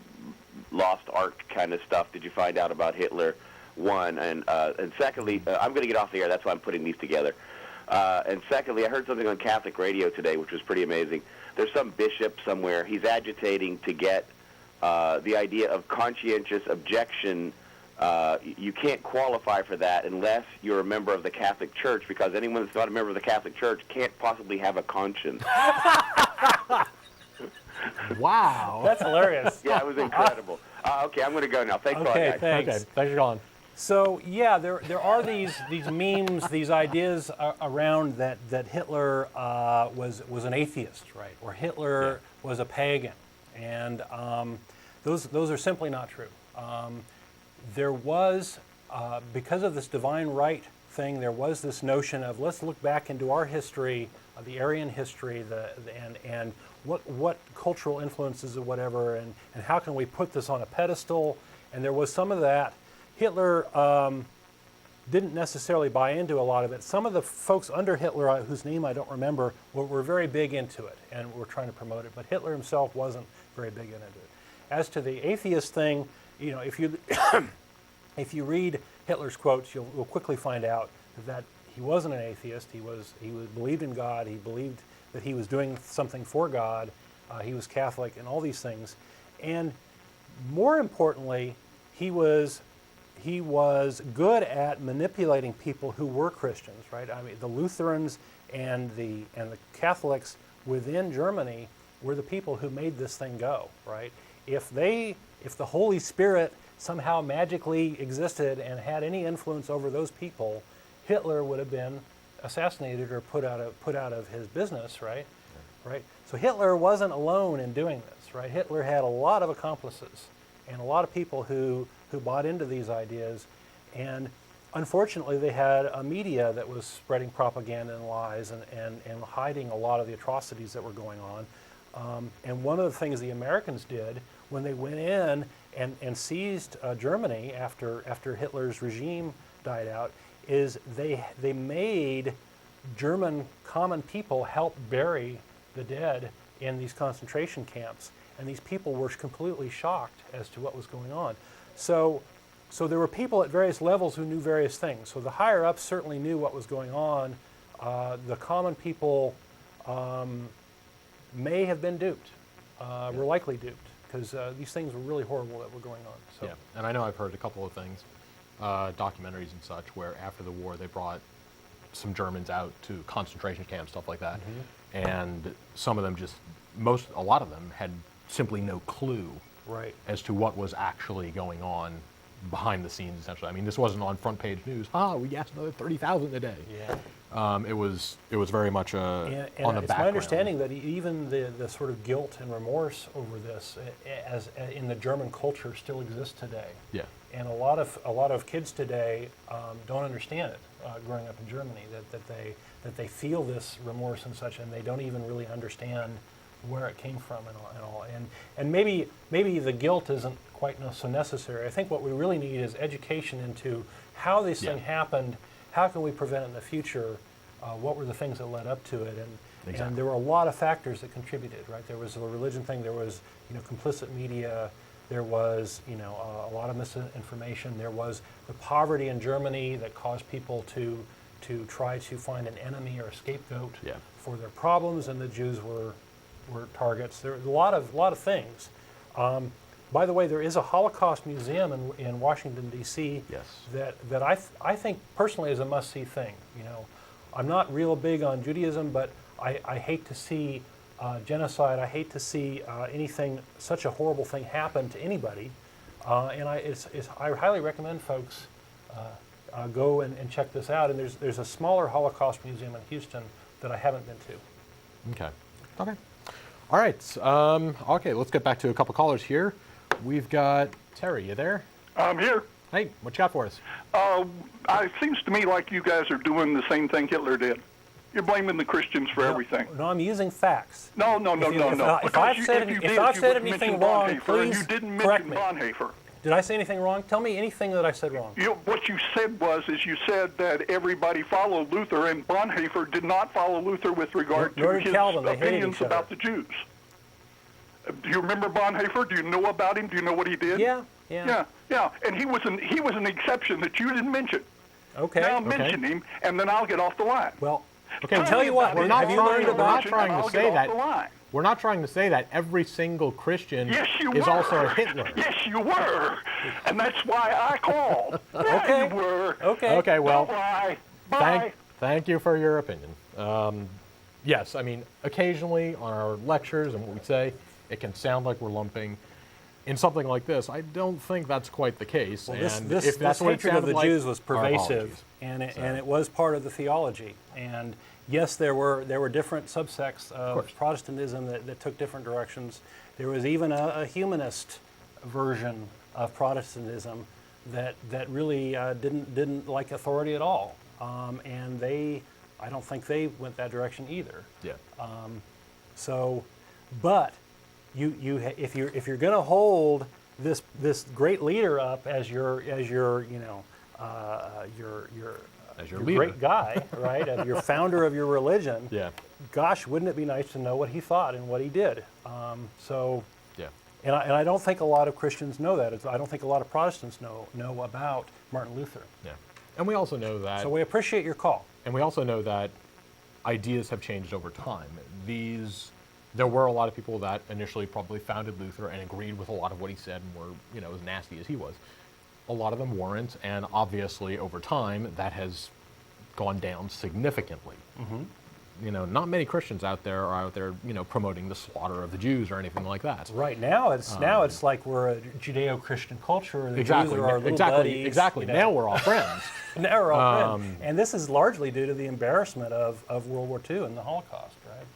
lost ark kind of stuff did you find out about Hitler? One, and secondly, I'm going to get off the air. That's why I'm putting these together. And secondly, I heard something on Catholic radio today, which was pretty amazing. There's some bishop somewhere. He's agitating to get the idea of conscientious objection. You can't qualify for that unless you're a member of the Catholic Church, because anyone that's not a member of the Catholic Church can't possibly have a conscience. Wow. That's hilarious. Yeah, it was incredible. Okay, I'm going to go now. Thanks a lot, Okay, guys. thanks. Okay, thanks for calling. So yeah, there are these memes, these ideas around that Hitler was an atheist, right? Or Hitler was a pagan, and those are simply not true. There was, because of this divine right thing, there was this notion of let's look back into our history, the Aryan history, and what cultural influences or whatever, and how can we put this on a pedestal? And there was some of that. Hitler didn't necessarily buy into a lot of it. Some of the folks under Hitler, whose name I don't remember, were very big into it and were trying to promote it. But Hitler himself wasn't very big into it. As to the atheist thing, if you if you read Hitler's quotes, you'll quickly find out that he wasn't an atheist. He believed in God. He believed that he was doing something for God. He was Catholic and all these things. And more importantly, he was good at manipulating people who were Christians, right? I mean, the Lutherans and the Catholics within Germany were the people who made this thing go, right? If the Holy Spirit somehow magically existed and had any influence over those people, Hitler would have been assassinated or put out of his business, right? Right. So Hitler wasn't alone in doing this, right? Hitler had a lot of accomplices and a lot of people who bought into these ideas, and unfortunately they had a media that was spreading propaganda and lies and hiding a lot of the atrocities that were going on. And one of the things the Americans did when they went in and seized Germany after Hitler's regime died out is they made German common people help bury the dead in these concentration camps. And these people were completely shocked as to what was going on. So there were people at various levels who knew various things. So the higher ups certainly knew what was going on. The common people may have been duped, were likely duped, because these things were really horrible that were going on. So. Yeah, and I know I've heard a couple of things, documentaries and such, where after the war they brought some Germans out to concentration camps, stuff like that, and some of them a lot of them had simply no clue Right. as to what was actually going on behind the scenes, essentially. I mean, this wasn't on front page news. We gassed another 30,000 a day. Yeah. It was very much And on the it's background. my understanding that even the sort of guilt and remorse over this, as in the German culture, still exists today. Yeah. And a lot of kids today don't understand it. Growing up in Germany, that they feel this remorse and such, and they don't even really understand where it came from and all. And maybe the guilt isn't quite so necessary. I think what we really need is education into how this thing happened. How can we prevent it in the future? What were the things that led up to it? And there were a lot of factors that contributed, right? There was the religion thing. There was, complicit media. There was, a lot of misinformation. There was the poverty in Germany that caused people to try to find an enemy or a scapegoat for their problems, and the Jews were targets. There was a lot of things. By the way, there is a Holocaust museum in Washington, D.C. that I think personally is a must-see thing. I'm not real big on Judaism, but I hate to see genocide. I hate to see anything, such a horrible thing happen to anybody. And I highly recommend folks go and check this out. And there's a smaller Holocaust museum in Houston that I haven't been to. Okay. All right. Okay, let's get back to a couple callers here. We've got Terry. You there? I'm here. Hey, what you got for us? It seems to me like you guys are doing the same thing Hitler did. You're blaming the Christians for everything. No, I'm using facts. No. If I've said anything wrong, please you didn't correct mention me. Bonhoeffer. Did I say anything wrong? Tell me anything that I said wrong. What you said you said that everybody followed Luther, and Bonhoeffer did not follow Luther with regard to his Calvin. They hated opinions each other. about the Jews. Do you remember Bonhoeffer? Do you know about him? Do you know what he did? Yeah. And he was an exception that you didn't mention. Okay. Now mention him, and then I'll get off the line. Well, Okay, I'll tell you what. we're not trying to say that. Line. We're not trying to say that every single Christian Yes, you is were. also a Hitler. Yes, you were. And that's why I called. Yeah, Okay. you were. Okay. Okay, well, Bye. Bye. thank you for your opinion. Yes, I mean, occasionally on our lectures and what we say, it can sound like we're lumping. In something like this, I don't think that's quite the case. Well, and this if that's what it hatred of sounded the like, Jews was our pervasive, apologies. and it was part of the theology. And yes, there were different subsects of Protestantism that took different directions. There was even a humanist version of Protestantism that really didn't like authority at all, and I don't think they went that direction either. Yeah. But if you're going to hold this great leader up as your leader. great guy, right? As your founder of your religion. Yeah. Gosh, wouldn't it be nice to know what he thought and what he did? Yeah. And I don't think a lot of Christians know that. I don't think a lot of Protestants know about Martin Luther. Yeah. And we also know that. So we appreciate your call. And we also know that ideas have changed over time. There were a lot of people that initially probably founded Luther and agreed with a lot of what he said and were, as nasty as he was. A lot of them weren't, and obviously over time that has gone down significantly. Mm-hmm. Not many Christians are out there, promoting the slaughter of the Jews or anything like that. Right now, it's like we're a Judeo-Christian culture. The Exactly. Jews are our little buddies. Exactly. Now we're all friends. Now we're all friends. And this is largely due to the embarrassment of World War II and the Holocaust, right?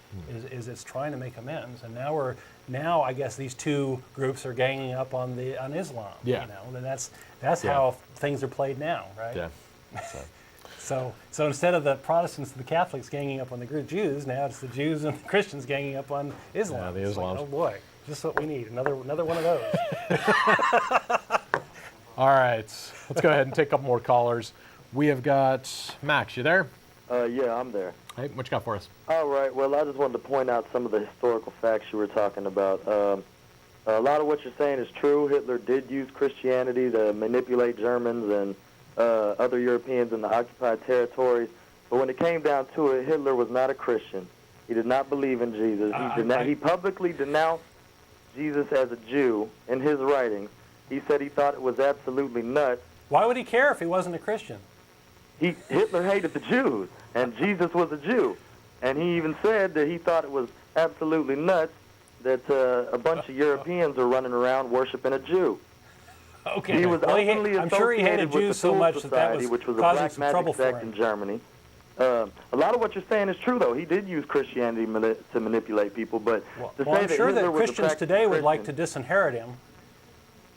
Is it's trying to make amends, and now I guess these two groups are ganging up on Islam. Yeah. And that's how things are played now, right? Yeah. So instead of the Protestants and the Catholics ganging up on the Jews, now it's the Jews and the Christians ganging up on Islam. Yeah, the It's like, Islams. oh boy, just what we need. Another one of those. All right. Let's go ahead and take a couple more callers. We have got Max. You there? Yeah, I'm there. Hey, what you got for us? All right. Well, I just wanted to point out some of the historical facts you were talking about. A lot of what you're saying is true. Hitler did use Christianity to manipulate Germans and other Europeans in the occupied territories. But when it came down to it, Hitler was not a Christian. He did not believe in Jesus. He publicly denounced Jesus as a Jew in his writings. He said he thought it was absolutely nuts. Why would he care if he wasn't a Christian? Hitler hated the Jews, and Jesus was a Jew. And he even said that he thought it was absolutely nuts that a bunch of Europeans are running around worshiping a Jew. Okay. He was Well, openly I'm sure he hated associated with Jews the so Thule much that Society, was which was a causing black some magic trouble for sect him. in Germany. A lot of what you're saying is true, though. He did use Christianity to manipulate people, but to Well, say I'm that sure Hitler that was a Christians practicing today would like to Christian- disinherit him.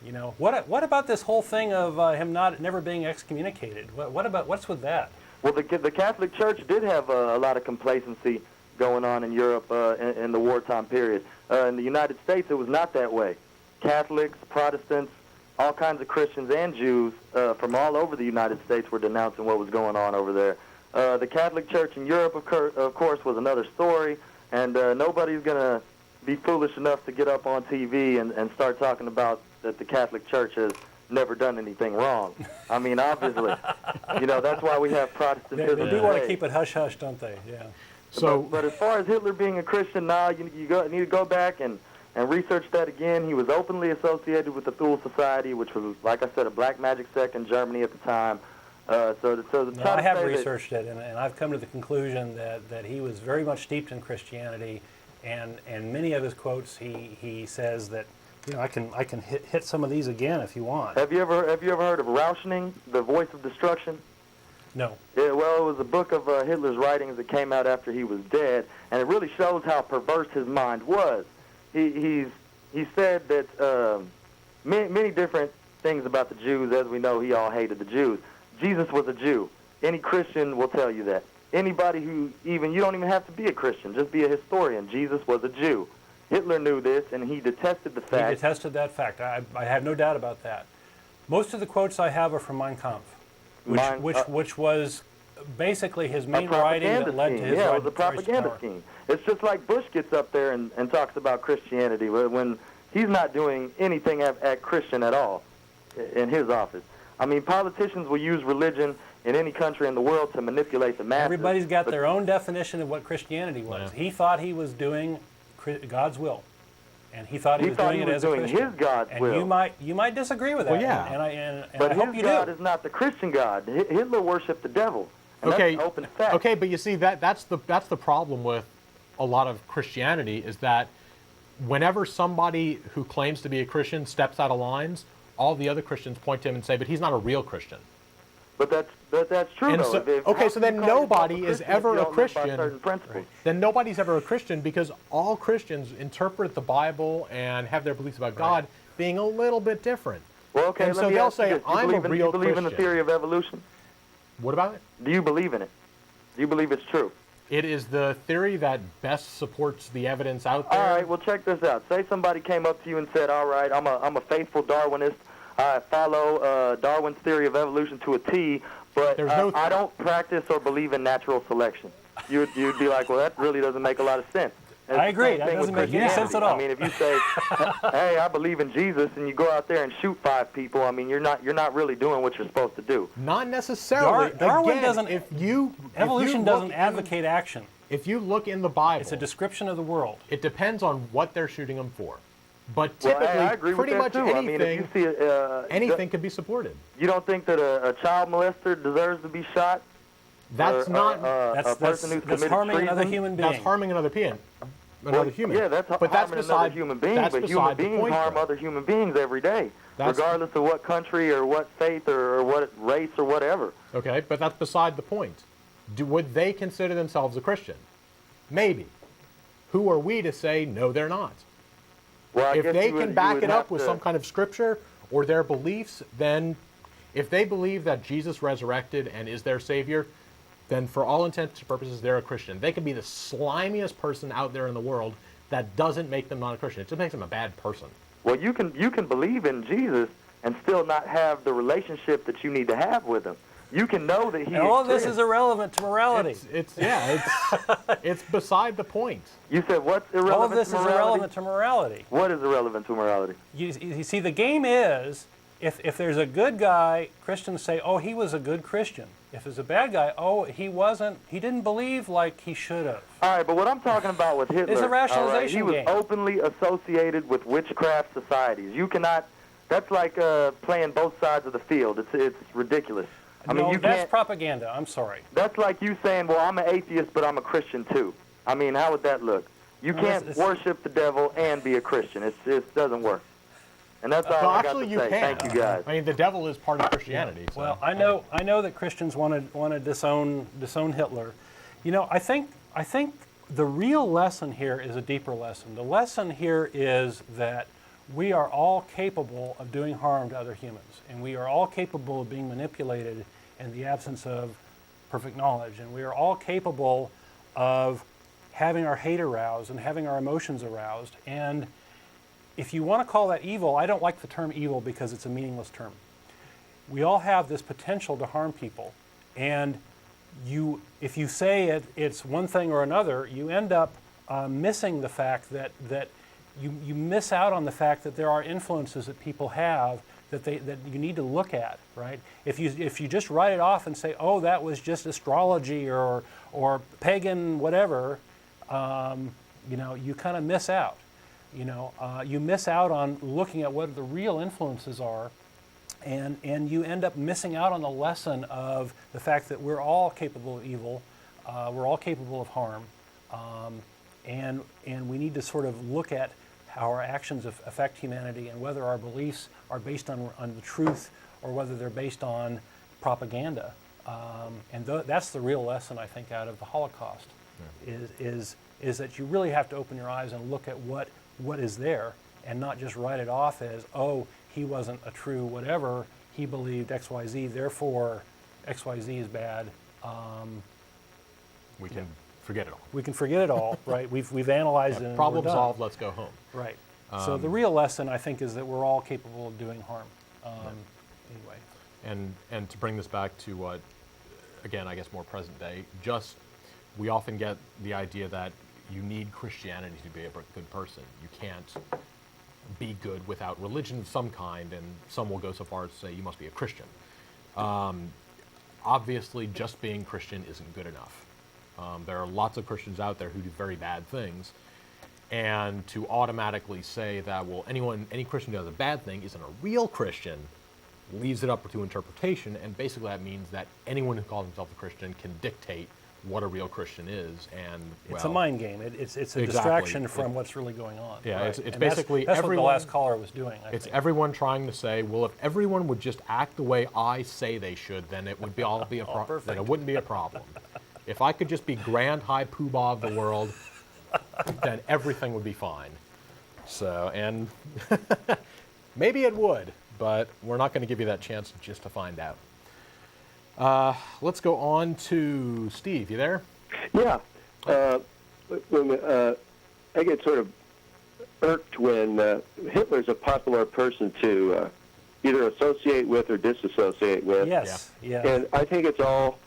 You know, what about this whole thing of him never being excommunicated? What's with that? Well, the Catholic Church did have a lot of complacency going on in Europe in the wartime period. In the United States, it was not that way. Catholics, Protestants, all kinds of Christians and Jews from all over the United States were denouncing what was going on over there. The Catholic Church in Europe, of course, was another story, and nobody's going to be foolish enough to get up on TV and start talking about that the Catholic Church has never done anything wrong. I mean, obviously. You know, that's why we have Protestantism They do want to today. keep it hush-hush, don't they? Yeah. So, But as far as Hitler being a Christian, now you need to go back and research that again. He was openly associated with the Thule Society, which was, like I said, a black magic sect in Germany at the time. No, I have researched it, and I've come to the conclusion that he was very much steeped in Christianity, and many of his quotes he says that, you know, I can hit some of these again if you want. Have you ever heard of Rauschning, the Voice of Destruction? No. Yeah, well, it was a book of Hitler's writings that came out after he was dead, and it really shows how perverse his mind was. He said that many different things about the Jews. As we know, he all hated the Jews. Jesus was a Jew. Any Christian will tell you that. Anybody who you don't even have to be a Christian, just be a historian. Jesus was a Jew. Hitler knew this, and he detested the fact. He detested that fact. I have no doubt about that. Most of the quotes I have are from Mein Kampf, which was basically his main writing that led to his Yeah, it was a rise to propaganda power. scheme. It's just like Bush gets up there and talks about Christianity when he's not doing anything at Christian at all in his office. I mean, politicians will use religion in any country in the world to manipulate the masses. Everybody's got their own definition of what Christianity was. Yeah. He thought he was doing God's will, and he thought he was doing it as a doing Christian. his God's and will. you might disagree with that. Well, yeah. and But I hope his you God do. is not the Christian God. Hitler worshipped the devil. And okay, that's open fact. okay, but you see that's the problem with a lot of Christianity is that whenever somebody who claims to be a Christian steps out of lines, all the other Christians point to him and say, "But he's not a real Christian." But that's true, And though. so- How okay, can so you then call yourself nobody a is Christian ever if you a don't live by Christian. certain principles? Then nobody's ever a Christian because all Christians interpret the Bible and have their beliefs about God being a little bit different. Well, okay, And let so me they'll ask you say, this. Do you "I'm a believe in- real Do you believe in the Christian." theory of evolution? What about it? Do you believe in it? Do you believe it's true? It is the theory that best supports the evidence out there. All right, well, check this out. Say somebody came up to you and said, all right, I'm a faithful Darwinist. I follow Darwin's theory of evolution to a T, but There's no I don't practice or believe in natural selection. You'd be like, well, that really doesn't make a lot of sense. And I it's the agree. same That thing doesn't with make any sense at Christianity. all. I mean, if you say, hey, I believe in Jesus, and you go out there and shoot 5 people, I mean, you're not really doing what you're supposed to do. Not necessarily. Darwin Again, doesn't. Evolution doesn't advocate action. If you look in the Bible, It's a description of the world. it depends on what they're shooting them for. But Well, typically, I agree pretty with much that, too. anything, I mean, if you see anything could be supported. You don't think that a child molester deserves to be shot? That's Or, not. a person who's That's committed harming treason? another human being. That's harming another human. Well, yeah, that's but that's harming beside another human being. That's But beside human the beings point, harm though. other human beings every day, That's- regardless of what country or what faith or what race or whatever. Okay, but that's beside the point. Would they consider themselves a Christian? Maybe. Who are we to say no, they're not? Well, I If guess they you would- can you back would it up have with to- some kind of scripture or their beliefs, then if they believe that Jesus resurrected and is their Savior, then for all intents and purposes, they're a Christian. They can be the slimiest person out there in the world. That doesn't make them not a Christian. It just makes them a bad person. Well, you can believe in Jesus and still not have the relationship that you need to have with him. You can know that he. And all of this exists. is irrelevant to morality. It's beside the point. You said what's irrelevant All of this to is morality? irrelevant to morality. What is irrelevant to morality? You see, the game is, if there's a good guy, Christians say, oh, he was a good Christian. If there's a bad guy, oh, he didn't believe like he should have. All right, but what I'm talking about with Hitler, It's a rationalization he was game. openly associated with witchcraft societies. You cannot. That's like playing both sides of the field. It's ridiculous. I mean, No, you that's can't. propaganda. I'm sorry. That's like you saying, "Well, I'm an atheist, but I'm a Christian too." I mean, how would that look? You No, can't it's- worship the devil and be a Christian. It doesn't work. And that's all Well, I got actually, to you say. can. Thank you, guys. I mean, the devil is part of Christianity. So. Well, I know that Christians want to disown Hitler. You know, I think the real lesson here is a deeper lesson. The lesson here is that we are all capable of doing harm to other humans, and we are all capable of being manipulated in the absence of perfect knowledge, and we are all capable of having our hate aroused and having our emotions aroused. And if you want to call that evil, I don't like the term evil because it's a meaningless term. We all have this potential to harm people, and if you say it's one thing or another, you end up missing the fact that you miss out on the fact that there are influences that people have that you need to look at, right? If you just write it off and say, oh, that was just astrology or pagan whatever, you kind of miss out. You miss out on looking at what the real influences are, and you end up missing out on the lesson of the fact that we're all capable of evil, we're all capable of harm, and we need to sort of look at how our actions affect humanity and whether our beliefs are based on the truth or whether they're based on propaganda. That's the real lesson, I think, out of the Holocaust, is that you really have to open your eyes and look at what is there and not just write it off as, oh, he wasn't a true whatever, he believed XYZ, therefore XYZ is bad. We can forget it all. We can forget it all, right? We've analyzed it and Problem we're done. solved, let's go home. Right. So the real lesson, I think, is that we're all capable of doing harm. Anyway. And to bring this back to what, again, I guess more present day, we often get the idea that you need Christianity to be a good person. You can't be good without religion of some kind, and some will go so far as to say you must be a Christian. Obviously, just being Christian isn't good enough. There are lots of Christians out there who do very bad things, and to automatically say that, well, any Christian who does a bad thing isn't a real Christian leaves it up to interpretation, and basically that means that anyone who calls himself a Christian can dictate what a real Christian is, and it's a mind game. It's a distraction from what's really going on. Yeah, right? it's basically that's everyone. What the last caller was doing. I It's think. everyone trying to say, well, if everyone would just act the way I say they should, then it would be then it wouldn't be a problem. If I could just be grand high poobah of the world, then everything would be fine. So, and maybe it would, but we're not going to give you that chance just to find out. Let's go on to Steve. You there? Yeah. I get sort of irked when Hitler's a popular person to either associate with or disassociate with. Yes. Yeah. And I think it's all,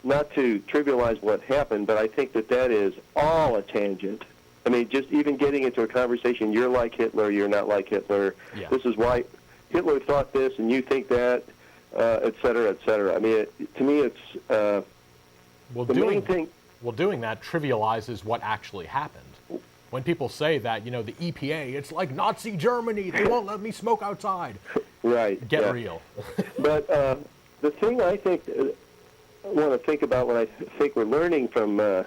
not to trivialize what happened, but I think that is all a tangent. I mean, just even getting into a conversation, you're like Hitler, you're not like Hitler. Yeah. This is why Hitler thought this and you think that, et cetera, et cetera. I mean, to me, it's main thing. Well, doing that trivializes what actually happened. When people say that, the EPA, it's like Nazi Germany, they won't let me smoke outside. Right. Get real. But the thing I think I want to think about when I think we're learning from the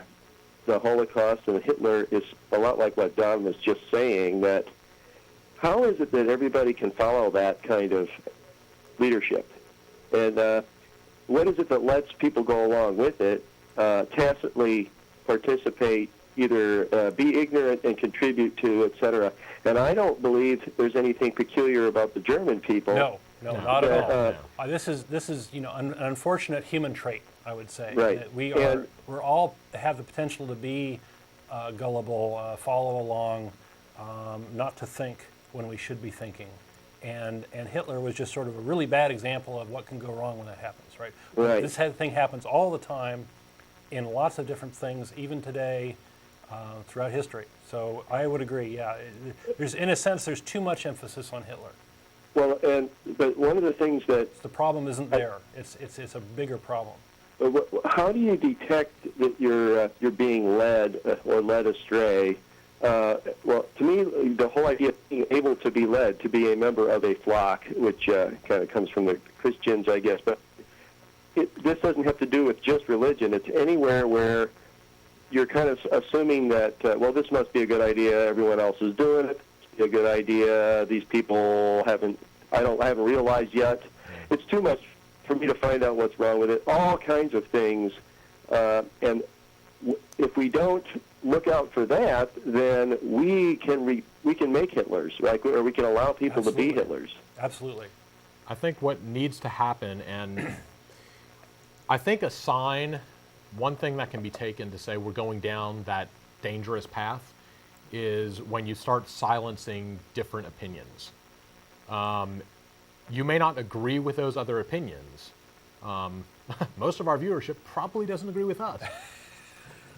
Holocaust and Hitler is a lot like what Don was just saying, that how is it that everybody can follow that kind of leadership? And what is it that lets people go along with it, tacitly participate, either be ignorant and contribute to, et cetera? And I don't believe there's anything peculiar about the German people. No, not at all. No. This is an unfortunate human trait, I would say. Right. That we're all have the potential to be gullible, follow along, not to think when we should be thinking. And Hitler was just sort of a really bad example of what can go wrong when that happens, right? Right. This thing happens all the time in lots of different things, even today, throughout history. So I would agree, yeah. In a sense, there's too much emphasis on Hitler. Well, but one of the things that The problem isn't there. It's a bigger problem. how do you detect that you're being led or led astray? Well, to me, the whole idea of being able to be led, to be a member of a flock, which kind of comes from the Christians, I guess, but this doesn't have to do with just religion. It's anywhere where you're kind of assuming that, well, this must be a good idea, everyone else is doing it, a good idea. These people I haven't realized yet. It's too much for me to find out what's wrong with it. All kinds of things, and if we don't look out for that, then we can make Hitlers, right? Or we can allow people Absolutely. to be Hitlers. Absolutely. I think what needs to happen, and I think a sign, one thing that can be taken to say we're going down that dangerous path is when you start silencing different opinions. You may not agree with those other opinions. Most of our viewership probably doesn't agree with us.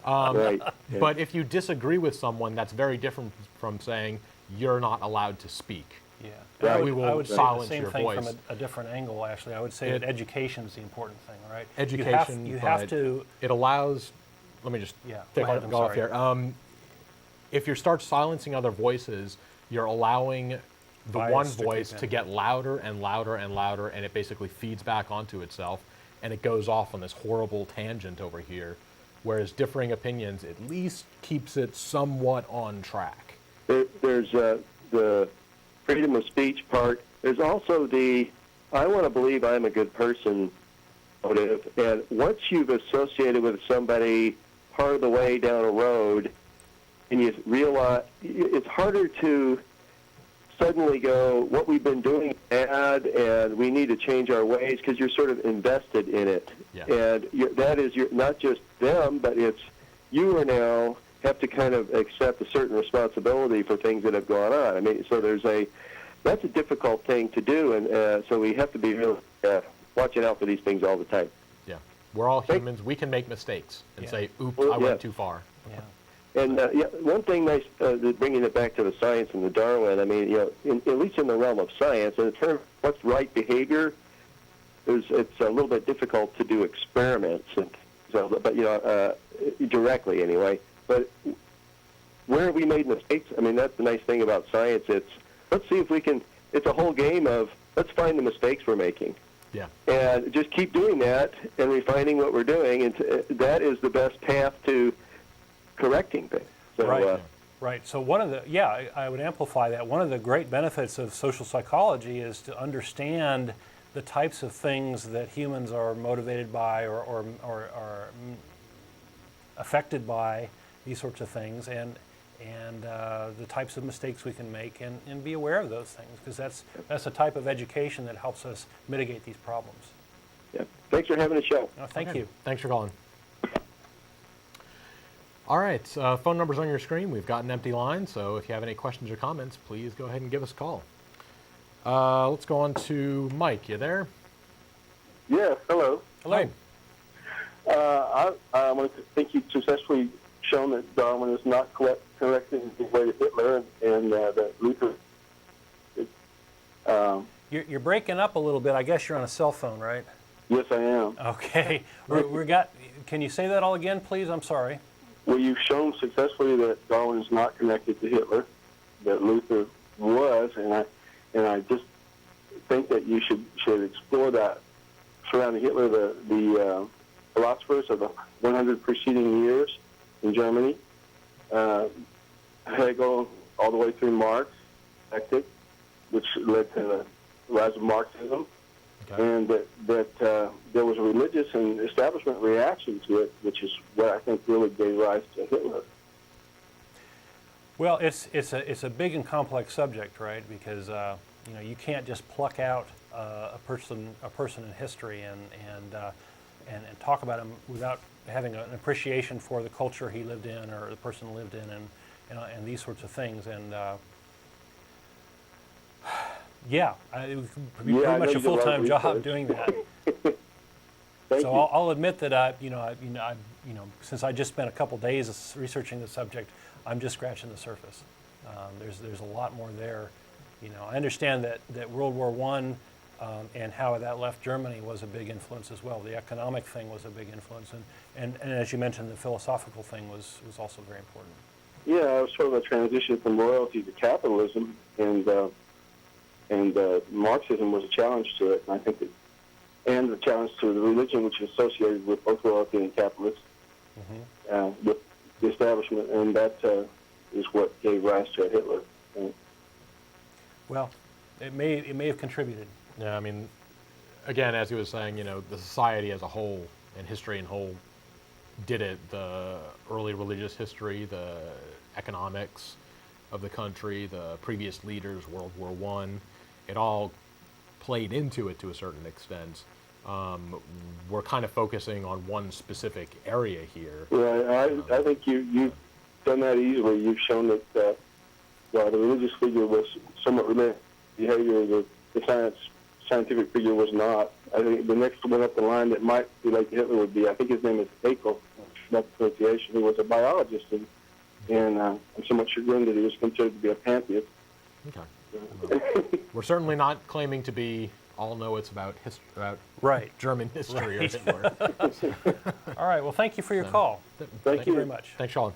Right. But if you disagree with someone, that's very different from saying you're not allowed to speak. Yeah. Right. We will I would say silence the same your thing voice. from a different angle, actually. I would say that education is the important thing, right? Education, You have but to. it allows, let me just Yeah, take go ahead, go off I'm sorry. here. If you start silencing other voices, you're allowing the Bias one to kick voice in. to get louder and louder and louder, and it basically feeds back onto itself, and it goes off on this horrible tangent over here, whereas differing opinions at least keeps it somewhat on track. There's the freedom of speech part. There's also the I want to believe I'm a good person motive. And once you've associated with somebody part of the way down a road, and you realize it's harder to suddenly go, what we've been doing is bad, and we need to change our ways, because you're sort of invested in it. Yeah. And that is not just them, but it's you are now have to kind of accept a certain responsibility for things that have gone on. I mean, so that's a difficult thing to do, and so we have to be really watching out for these things all the time. Yeah, we're all humans. We can make mistakes and Yeah. say, oops, Well, I yeah. went too far. Yeah. And one thing nice, bringing it back to the science and the Darwin, I mean, at least in the realm of science, in terms of what's right behavior, it's a little bit difficult to do experiments, and so, but directly anyway. But where have we made mistakes? I mean, that's the nice thing about science. Let's see if we can. It's a whole game of let's find the mistakes we're making. Yeah. And just keep doing that and refining what we're doing, and that is the best path to correcting things. So, Right. Right. So I would amplify that. One of the great benefits of social psychology is to understand the types of things that humans are motivated by or affected by, these sorts of things, and the types of mistakes we can make, and be aware of those things, because that's a type of education that helps us mitigate these problems. yeah. Thanks for having a show. Oh, thank Okay. you. Thanks for calling. All right, phone number's on your screen. We've got an empty line, so if you have any questions or comments, please go ahead and give us a call. Let's go on to Mike. You there? Yes, hello. Hello. I want to think you've successfully shown that Darwin is not correcting the way to Hitler, and that Luther. You're breaking up a little bit. I guess you're on a cell phone, right? Yes, I am. Okay. Can you say that all again, please? I'm sorry. Well, you've shown successfully that Darwin is not connected to Hitler, that Luther was, and I just think that you should explore that surrounding Hitler, the philosophers of the 100 preceding years in Germany, Hegel, all the way through Marx, which led to the rise of Marxism, Okay. and that there was a religious and establishment reaction to it, which is what I think really gave rise to Hitler. Well, it's a big and complex subject, right? Because you can't just pluck out a person in history and talk about him without having an appreciation for the culture he lived in or the person lived in, and these sorts of things. And it would be Yeah, pretty I know much you a did a lot of full-time job research. doing that. Thank So you. I'll admit that since I just spent a couple days researching the subject, I'm just scratching the surface. There's a lot more there. I understand that World War I and how that left Germany was a big influence as well. The economic thing was a big influence, and as you mentioned, the philosophical thing was also very important. Yeah, it was sort of a transition from royalty to capitalism, and Marxism was a challenge to it, and I think that, and the challenge to the religion, which is associated with both royalty and capitalism, with the establishment, and that is what gave rise to Hitler. And Well, it may have contributed. Yeah, I mean, again, as he was saying, the society as a whole and history in whole did it. The early religious history, the economics of the country, the previous leaders, World War I, it all played into it to a certain extent. We're kind of focusing on one specific area here. Right. I think you've done that easily. You've shown that while the religious figure was somewhat religious behavior, the scientific figure was not. I think the next one up the line that might be like Hitler would be, I think his name is Haeckel, not the pronunciation, who was a biologist, and I'm somewhat chagrined that he was considered to be a pantheist. Okay. We're certainly not claiming to be all know it's about Right. German history or Hitler. All right. Well, thank you for your call. Thank you very much. Thanks, Sean.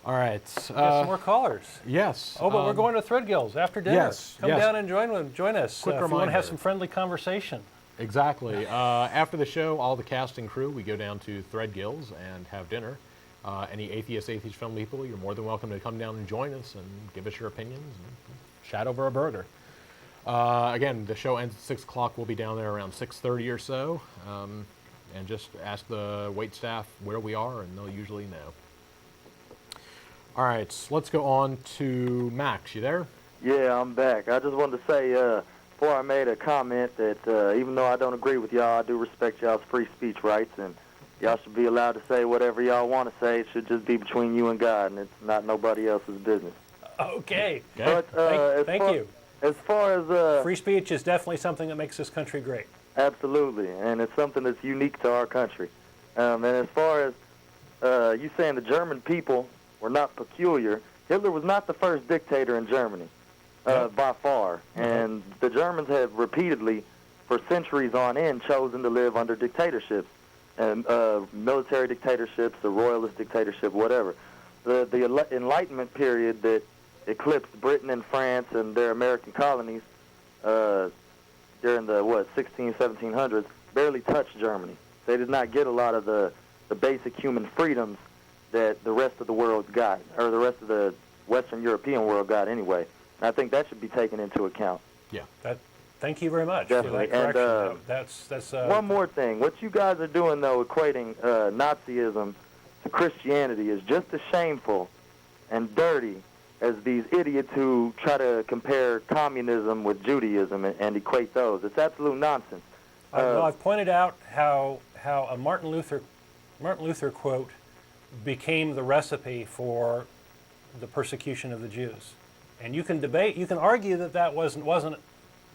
All right. We got some more callers. Yes. Oh, but we're going to Threadgills after dinner. Yes, Come yes. down and join us. Quick if you want to reminder. have some friendly conversation. Exactly. After the show, all the cast and crew, we go down to Threadgills and have dinner. Any atheist friendly people, you're more than welcome to come down and join us and give us your opinions and chat over a burger. Again, the show ends at 6 o'clock. We'll be down there around 6:30 or so. And just ask the wait staff where we are, and they'll usually know. All right, so let's go on to Max. You there? Yeah, I'm back. I just wanted to say, before I made a comment, that even though I don't agree with y'all, I do respect y'all's free speech rights, and y'all should be allowed to say whatever y'all want to say. It should just be between you and God, and it's not nobody else's business. Okay. But Thank you. As far as Free speech is definitely something that makes this country great. absolutely, and it's something that's unique to our country. And as far as you saying the German people were not peculiar, Hitler was not the first dictator in Germany, by far. And the Germans have repeatedly, for centuries on end, chosen to live under dictatorships, and military dictatorships, a royalist dictatorship, whatever. The Enlightenment period that eclipsed Britain and France and their American colonies during the 1700s barely touched Germany. They did not get a lot of the basic human freedoms that the rest of the world got, or the rest of the Western European world got anyway. And I think that should be taken into account. Yeah. Thank you very much Definitely. for that correction. And, that's one more thing. What you guys are doing, though, equating Nazism to Christianity is just as shameful and dirty as these idiots who try to compare communism with Judaism and equate those. It's absolute nonsense. I've pointed out how a Martin Luther quote became the recipe for the persecution of the Jews, and you can argue that wasn't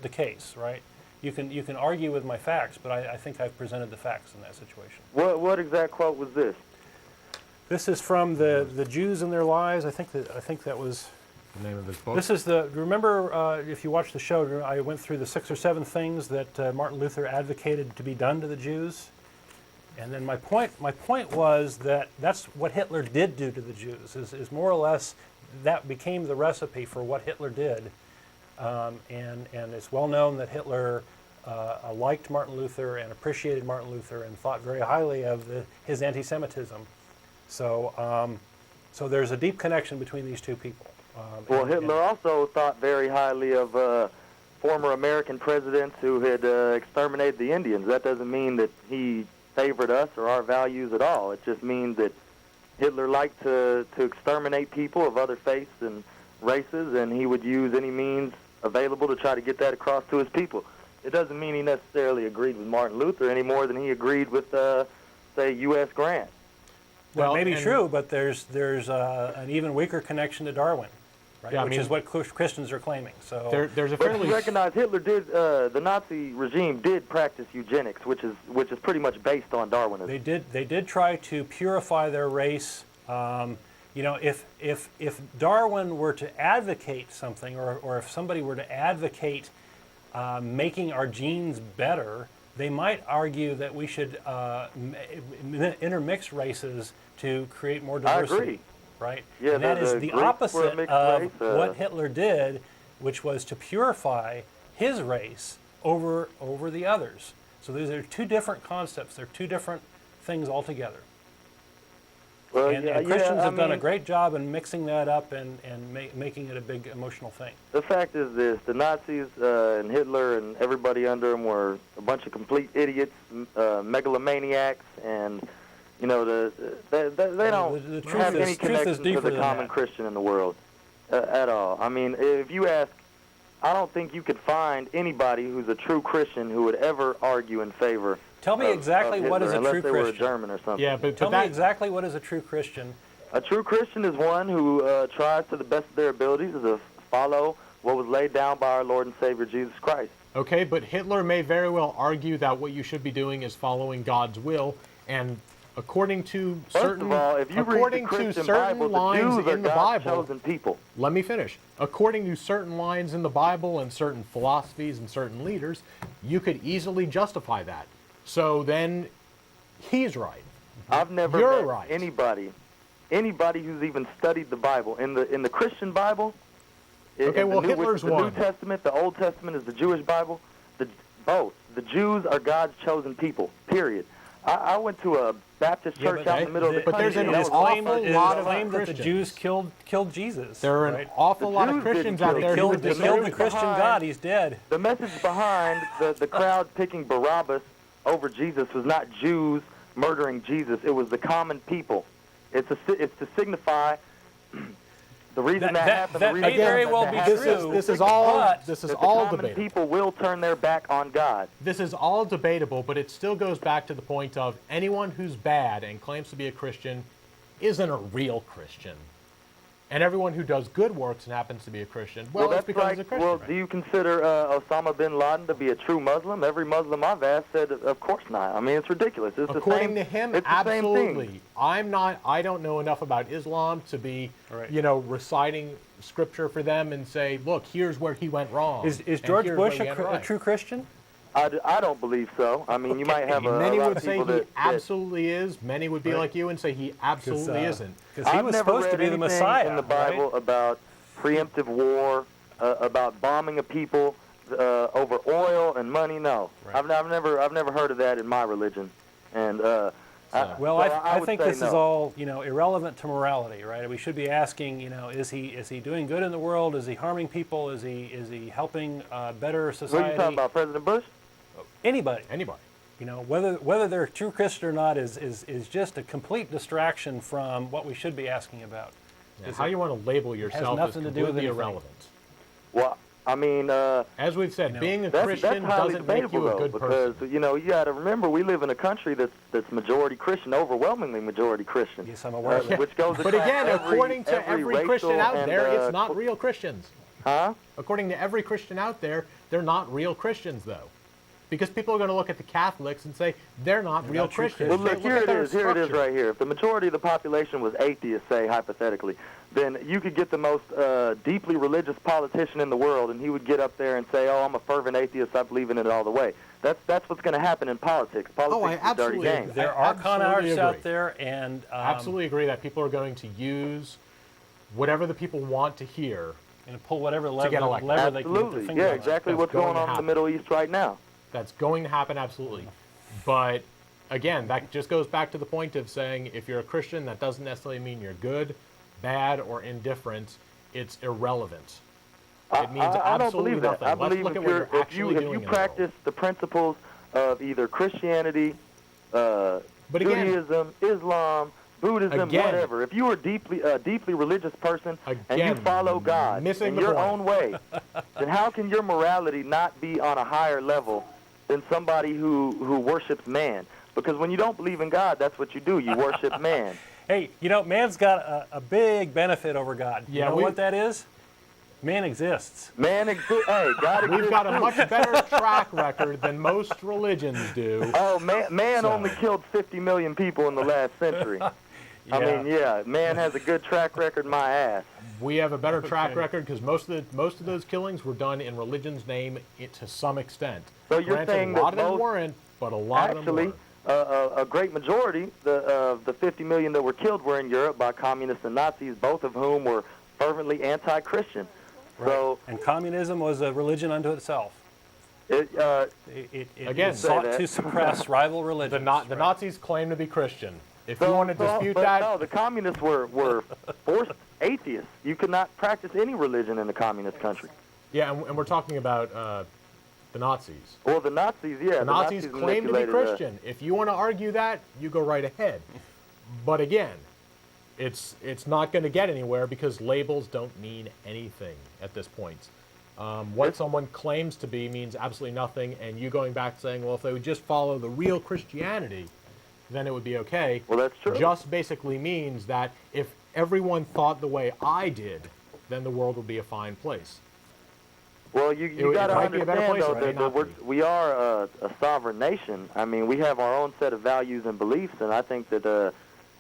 the case, right? You can argue with my facts, but I think I've presented the facts in that situation. What exact quote was this? This is from the Jews and Their Lies. I think that was The name of his book? This is remember if you watched the show, I went through the 6 or 7 things that Martin Luther advocated to be done to the Jews. And then my point was that that's what Hitler did do to the Jews, is more or less that became the recipe for what Hitler did. And it's well known that Hitler liked Martin Luther and appreciated Martin Luther and thought very highly of his anti-Semitism. So there's a deep connection between these two people. Well, Hitler also thought very highly of former American presidents who had exterminated the Indians. That doesn't mean that he favored us or our values at all. It just means that Hitler liked to exterminate people of other faiths and races, and he would use any means available to try to get that across to his people. It doesn't mean he necessarily agreed with Martin Luther any more than he agreed with, say, U.S. Grant. Well, that may be true, but there's an even weaker connection to Darwin, right? Yeah, which is what Christians are claiming. So there's a But fairly you recognize Hitler did, the Nazi regime did practice eugenics, which is pretty much based on Darwinism. they did try to purify their race. If Darwin were to advocate something, or if somebody were to advocate making our genes better, they might argue that we should intermix races to create more diversity. I agree. Right? Yeah, and that is the Greeks were a opposite mixed of race, what Hitler did, which was to purify his race over the others. So these are two different concepts. They're two different things altogether. Well, And yeah, Christians I have done a mean, great job in mixing that up and making it a big emotional thing. The fact is this: the Nazis and Hitler and everybody under them were a bunch of complete idiots, megalomaniacs, and they don't the truth have is- any truth is connection to deeper the than common that. Christian in the world at all. I mean, if you ask, I don't think you could find anybody who's a true Christian who would ever argue in favor. Tell me of exactly what is Hitler, a unless true they were a Christian. German or something. Yeah, but Tell me that, exactly what is a true Christian. A true Christian is one who tries to the best of their abilities to follow what was laid down by our Lord and Savior Jesus Christ. Okay, but Hitler may very well argue that what you should be doing is following God's will, and according to First certain, of all, if you read the according to Christian certain Bible, the lines Jews are in the God's Bible, chosen people. let me finish. According to certain lines in the Bible and certain philosophies and certain leaders, you could easily justify that. So then, he's right. I've never You're met right. anybody who's even studied the Bible. In the Christian Bible, Okay, well, Hitler's the one. New Testament, the Old Testament is the Jewish Bible. Both. The Jews are God's chosen people, period. I went to a Baptist Yeah, church but out in the middle of the but country. there's an and that was awful the first lot time of I- claim that the Christians. Jews killed Jesus. There are an right? awful The lot of Jews Christians didn't out kill there the who Jews. They would The killed disagree the message with Christian behind- God. He's dead. The message behind the crowd picking Barabbas over Jesus was not Jews murdering Jesus. It was the common people. It's to signify the reason that happened. that the may reason very that well that be happened true. This is all but this is that all the common debatable. people will turn their back on God. This is all debatable, but it still goes back to the point of anyone who's bad and claims to be a Christian isn't a real Christian. And everyone who does good works and happens to be a Christian, well, it's that's because like, he's a Christian. well, do you consider Osama bin Laden to be a true Muslim? Every Muslim I've asked said, of course not. I mean, it's ridiculous. It's According the to same, him, it's the same absolutely. thing. I don't know enough about Islam to be, Right. reciting scripture for them and say, look, here's where he went wrong. Is and George here's where Bush he got it a right. true Christian? I don't believe so. I mean, you might have a Many lot would of say people he that absolutely is. Many would be Right. like you and say he absolutely isn't. Because he I've was never supposed to read be the anything Messiah. in the Bible right? about preemptive war, about bombing a people over oil and money. No, Right. I've never heard of that in my religion. And Well, so I would think say this no. is all irrelevant to morality, right? We should be asking, is he doing good in the world? Is he harming people? Is he helping better What society? are you talking about, President Bush? Anybody. Anybody. Whether they're a true Christian or not is just a complete distraction from what we should be asking about. Yeah, how you want to label yourself is nothing to do with completely anything. irrelevant. Well, I mean, As we've said, being a that's Christian highly doesn't make debatable you a though, good because person. you got to remember we live in a country that's majority Christian, overwhelmingly majority Christian. Yes, I'm aware of that. Which goes But across again, according to every Christian racial out and, there, it's not real Christians. Huh? According to every Christian out there, they're not real Christians, though. Because people are going to look at the Catholics and say, they're not real not true Christians. Well, They look, look here at it their is. Here it is structure. right here. If the majority of the population was atheist, say, hypothetically, then you could get the most deeply religious politician in the world, and he would get up there and say, oh, I'm a fervent atheist. I believe in it all the way. That's what's going to happen in politics. Politics I is a dirty absolutely game. agree. There I are con absolutely artists out agree. there, and Absolutely agree that people are going to use whatever the people want to hear. and pull whatever get lever, elected. lever they can get their Absolutely. finger Yeah, on. exactly That's what's going going to on in the happen. Middle East right now. That's going to happen, absolutely. But again, that just goes back to the point of saying if you're a Christian, that doesn't necessarily mean you're good, bad, or indifferent. It's irrelevant. It means I don't absolutely believe that. nothing. I Let's believe look if at what you're if you actually doing in the practice world. the principles of either Christianity, But again- Judaism, Islam, Buddhism, Again- whatever. If you are a deeply religious person and you Again, follow God missing in the your point. own way, then how can your morality not be on a higher level than somebody who worships man? Because when you don't believe in God, that's what you do. You worship man. Hey, man's got a big benefit over God. Yeah, you know we- what that is? Man exists. Man exists. Hey, God exists. We've got a too. much better track record than most religions do. Oh, man So- only killed 50 million people in the last century. I mean, yeah, man has a good track record, my ass. We have a better track Okay. record because most of those killings were done in religion's name to some extent. So you're Granted, saying a lot that of them most- weren't, but a lot of them Actually, were. a great majority, the 50 million that were killed were in Europe by communists and Nazis, both of whom were fervently anti-Christian. So And communism was a religion unto itself. it, It Again, sought say that. to suppress rival religions. The Nazis claimed to be Christian. If you want to dispute that, no, the communists were forced atheists. You could not practice any religion in the communist country. yeah, and we're talking about the Nazis. Well, the Nazis, yeah. The Nazis claim to be manipulated, Christian. If you want to argue that, you go right ahead. But again, it's not going to get anywhere because labels don't mean anything at this point. What someone claims to be means absolutely nothing, and you going back saying, well, if they would just follow the real Christianity, then it would be okay. Well, that's true. Just basically means that if everyone thought the way I did, then the world would be a fine place. Well, you got to might be a better understand, place, though, but it may not be. we are a sovereign nation. I mean, we have our own set of values and beliefs, and I think that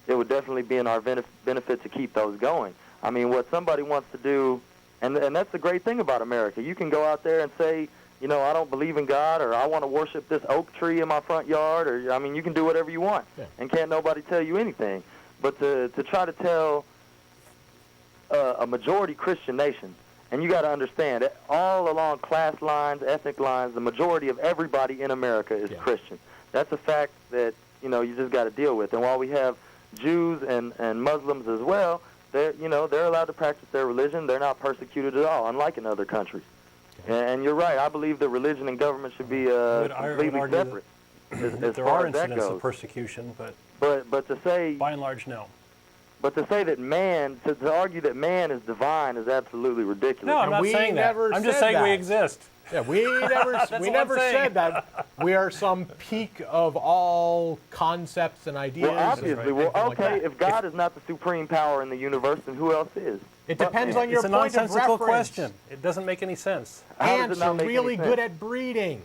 it would definitely be in our benefit to keep those going. I mean, what somebody wants to do, and that's the great thing about America. You can go out there and say, you know, I don't believe in God, or I want to worship this oak tree in my front yard, or, I mean, you can do whatever you want, and can't nobody tell you anything. But to try to tell a majority Christian nation, and you got to understand, all along class lines, ethnic lines, the majority of everybody in America is Christian. That's a fact that, you know, you just got to deal with. And while we have Jews and Muslims as well, they're allowed to practice their religion. They're not persecuted at all, unlike in other countries. And you're right. I believe that religion and government should be completely separate. As there far are as that incidents goes. of persecution, but to say, by and large, no. but to say that man, to argue that man is divine is absolutely ridiculous. No, I'm not we saying that. never I'm just said saying we that. exist. Yeah, we never what I'm saying. said that we are some peak of all concepts and ideas. Well, obviously. and Well, everything like okay, that. if God is not the supreme power in the universe, then who else is? It depends on your It's a point of nonsensical reference. question. It doesn't make any sense. How does it Ants not are make any really sense? good at breeding.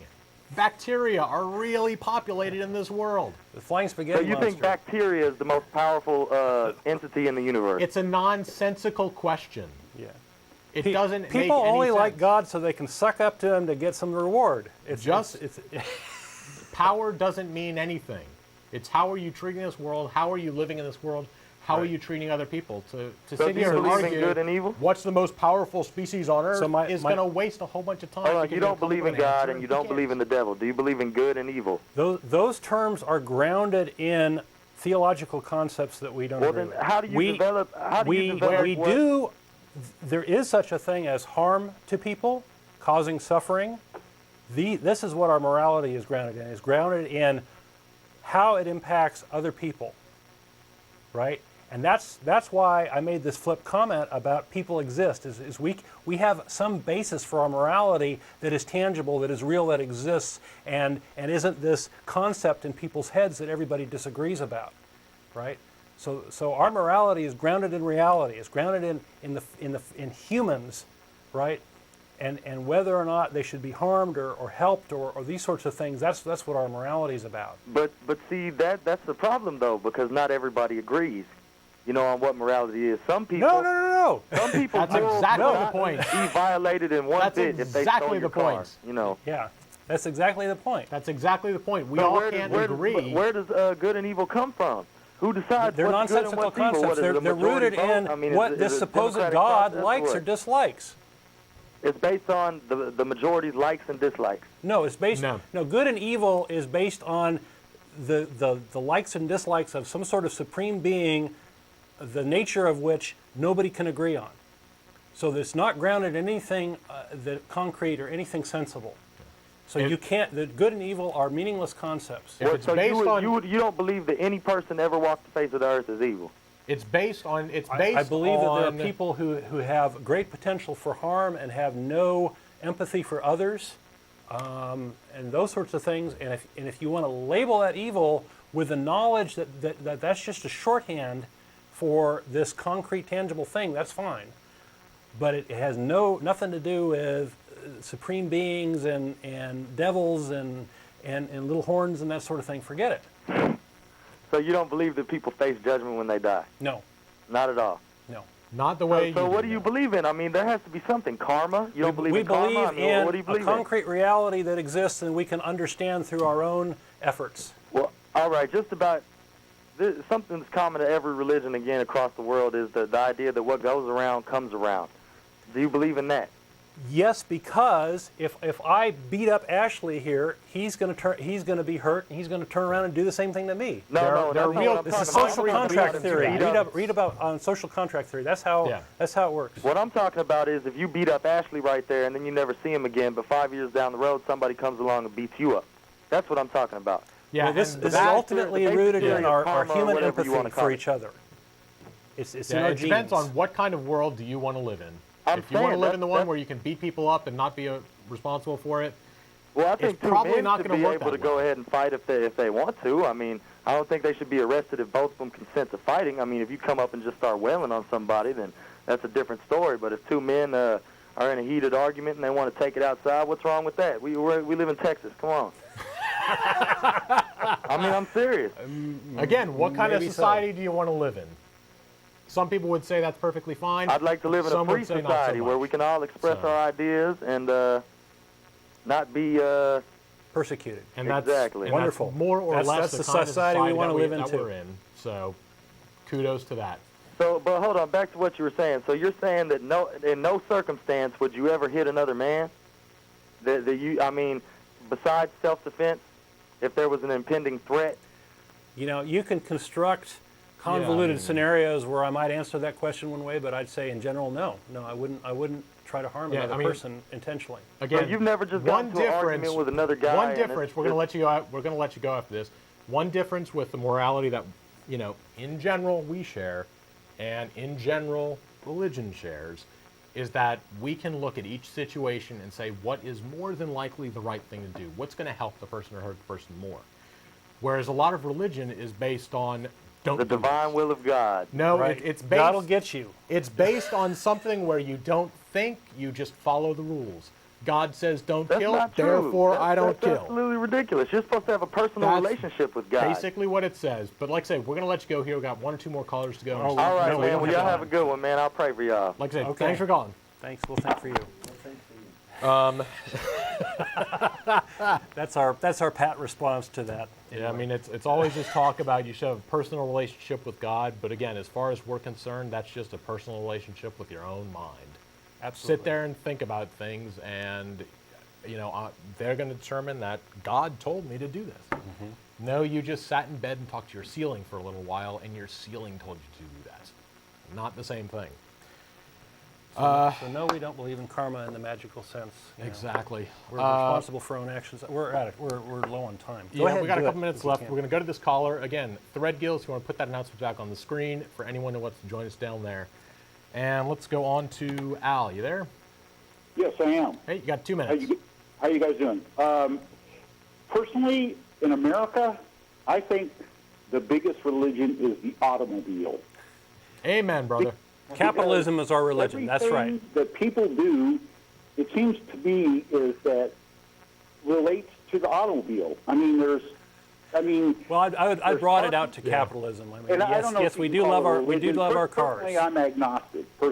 Bacteria are really populated in this world. The flying spaghetti So you monster. think bacteria is the most powerful entity in the universe? It's a nonsensical question. Yeah. It doesn't make People any only sense. like God so they can suck up to him to get some reward. It's Power doesn't mean anything. It's how are you treating this world? How are you living in this world? How are you treating other people? To So sit do you here and believe in argue good and evil? what's the most powerful species on Earth So is going to waste a whole bunch of time. Hold on, to give you don't a believe in complete God answer. and you don't believe in the devil. Do you believe in good and evil? those terms are grounded in theological concepts that we don't Well, agree then with. how do you develop? How do you develop? we what- do. There is such a thing as harm to people, causing suffering. This is what our morality is grounded in. It's grounded in how it impacts other people, right? And that's why I made this flip comment about people exist. Is we have some basis for our morality that is tangible, that is real, that exists, and isn't this concept in people's heads that everybody disagrees about, right? So our morality is grounded in reality. It's grounded in humans, right? And whether or not they should be harmed or helped or these sorts of things, that's what our morality is about. But see that's the problem though, because not everybody agrees. You know, on what morality is. Some people. No. Some people. That's will exactly not the point. Be violated in one That's bit if they exactly stole your the car. point. You know. Yeah, that's exactly the point. That's exactly the point. We So all where can't does, agree. Where does good and evil come from? Who decides They're what's good and nonsensical what's evil? concepts. What, is it a They're majority rooted vote? in I mean, what is this it a supposed democratic God process likes what? or dislikes. It's based on the majority's likes and dislikes. No, it's based. No. No, good and evil is based on the likes and dislikes of some sort of supreme being, the nature of which nobody can agree on. So it's not grounded in anything that concrete or anything sensible. So you can't. The good and evil are meaningless concepts. If it's so based on- you don't believe that any person ever walked the face of the earth is evil? It's based on. I believe that there on- are people who have great potential for harm and have no empathy for others, and those sorts of things. And if you want to label that evil with the knowledge that that's just a shorthand for this concrete, tangible thing, that's fine. But it has nothing to do with supreme beings and devils and little horns and that sort of thing. Forget it. So you don't believe that people face judgment when they die? No, Not at all. no. Not the way. So you what do you believe in? I mean, there has to be something. Karma? You don't believe We in karma? believe I mean, in what do you believe a concrete reality that exists and we can understand through our own efforts. Well, all right, just about something that's common to every religion, again, across the world is the idea that what goes around comes around. Do you believe in that? Yes, because if I beat up Ashley here, he's going to be hurt, and he's going to turn around and do the same thing to me. No, they're that's not real- what I'm this This is talking about. social I'm talking contract about theory. if you beat up- Read about on social contract theory. That's how it works. What I'm talking about is if you beat up Ashley right there and then you never see him again, but 5 years down the road somebody comes along and beats you up. That's what I'm talking about. Yeah, Well, this and is that- ultimately the basic rooted theory in of our karma or human whatever you wanna empathy call for it. each other. It's in Yeah, our it depends genes. on what kind of world do you want to live in. I'm If you want to saying live in the one that's- where you can beat people up and not be responsible for it, Well, I think two probably men not should gonna be work able that to go well. ahead and fight if they want to. I mean, I don't think they should be arrested if both of them consent to fighting. I mean, if you come up and just start wailing on somebody, then that's a different story. But if two men are in a heated argument and they want to take it outside, what's wrong with that? We live in Texas. Come on. I mean, I'm serious. again, what kind of Maybe so. society do you want to live in? Some people would say that's perfectly fine. I'd like to live in a Some would free say not so society where much. we can all express So. our ideas and not be Persecuted. And that's, Exactly. and Wonderful. That's more or That's less the the kind of society we wanna that live that into. we're in. So, kudos to that. So, but hold on, back to what you were saying. So you're saying that in no circumstance would you ever hit another man? I mean, besides self-defense, if there was an impending threat. You know, you can construct convoluted mean- scenarios where I might answer that question one way, but I'd say in general, no, I wouldn't try to harm Yeah, another I mean- person intentionally. Again, So you've never just one gotten into an argument difference- with another guy. One and difference. it's We're going to just- let you go. We're going to let you go after this. One difference with the morality that in general we share, and in general religion shares, is that we can look at each situation and say what is more than likely the right thing to do. What's going to help the person or hurt the person more? Whereas a lot of religion is based on don't the do divine this. will of God. No, Right? it's based. God'll get you. It's based on something where you don't think, you just follow the rules. God says don't That's kill, not true. therefore I don't that's kill. absolutely ridiculous. You're supposed to have a personal That's relationship with God. Basically what it says. But like I say, we're going to let you go here. We've got one or two more callers to go. Oh, All right, No, we man. don't Well, have y'all time. have a good one, man. I'll pray for y'all. Like I said, Okay. thanks for calling. Thanks. We'll think for you. That's our pat response to that. Yeah, I mean, it's always this talk about you should have a personal relationship with God. But again, as far as we're concerned, that's just a personal relationship with your own mind. Absolutely. Sit there and think about things, and they're going to determine that God told me to do this. No, you just sat in bed and talked to your ceiling for a little while, and your ceiling told you to do that. Not the same thing. So no, we don't believe in karma in the magical sense. Exactly. We're responsible for our own actions. We're at it. We're low on time. Go ahead We got and a do couple it, minutes if you left. can. We're going to go to this caller again. Thread Gills, if you want to put that announcement back on the screen for anyone who wants to join us down there. And let's go on to Al. You there? Yes, I am. Hey, you got 2 How minutes. you guys doing? Personally, in America, I think the biggest religion is the automobile. Amen, brother. Capitalism is our religion. That's right. Everything that people do, it seems to me, is that relates to the automobile. Well, I brought it out to Yeah. capitalism. I mean, And I yes, don't know yes, if we you do call love it our religion. our cars. Personally, I'm agnostic.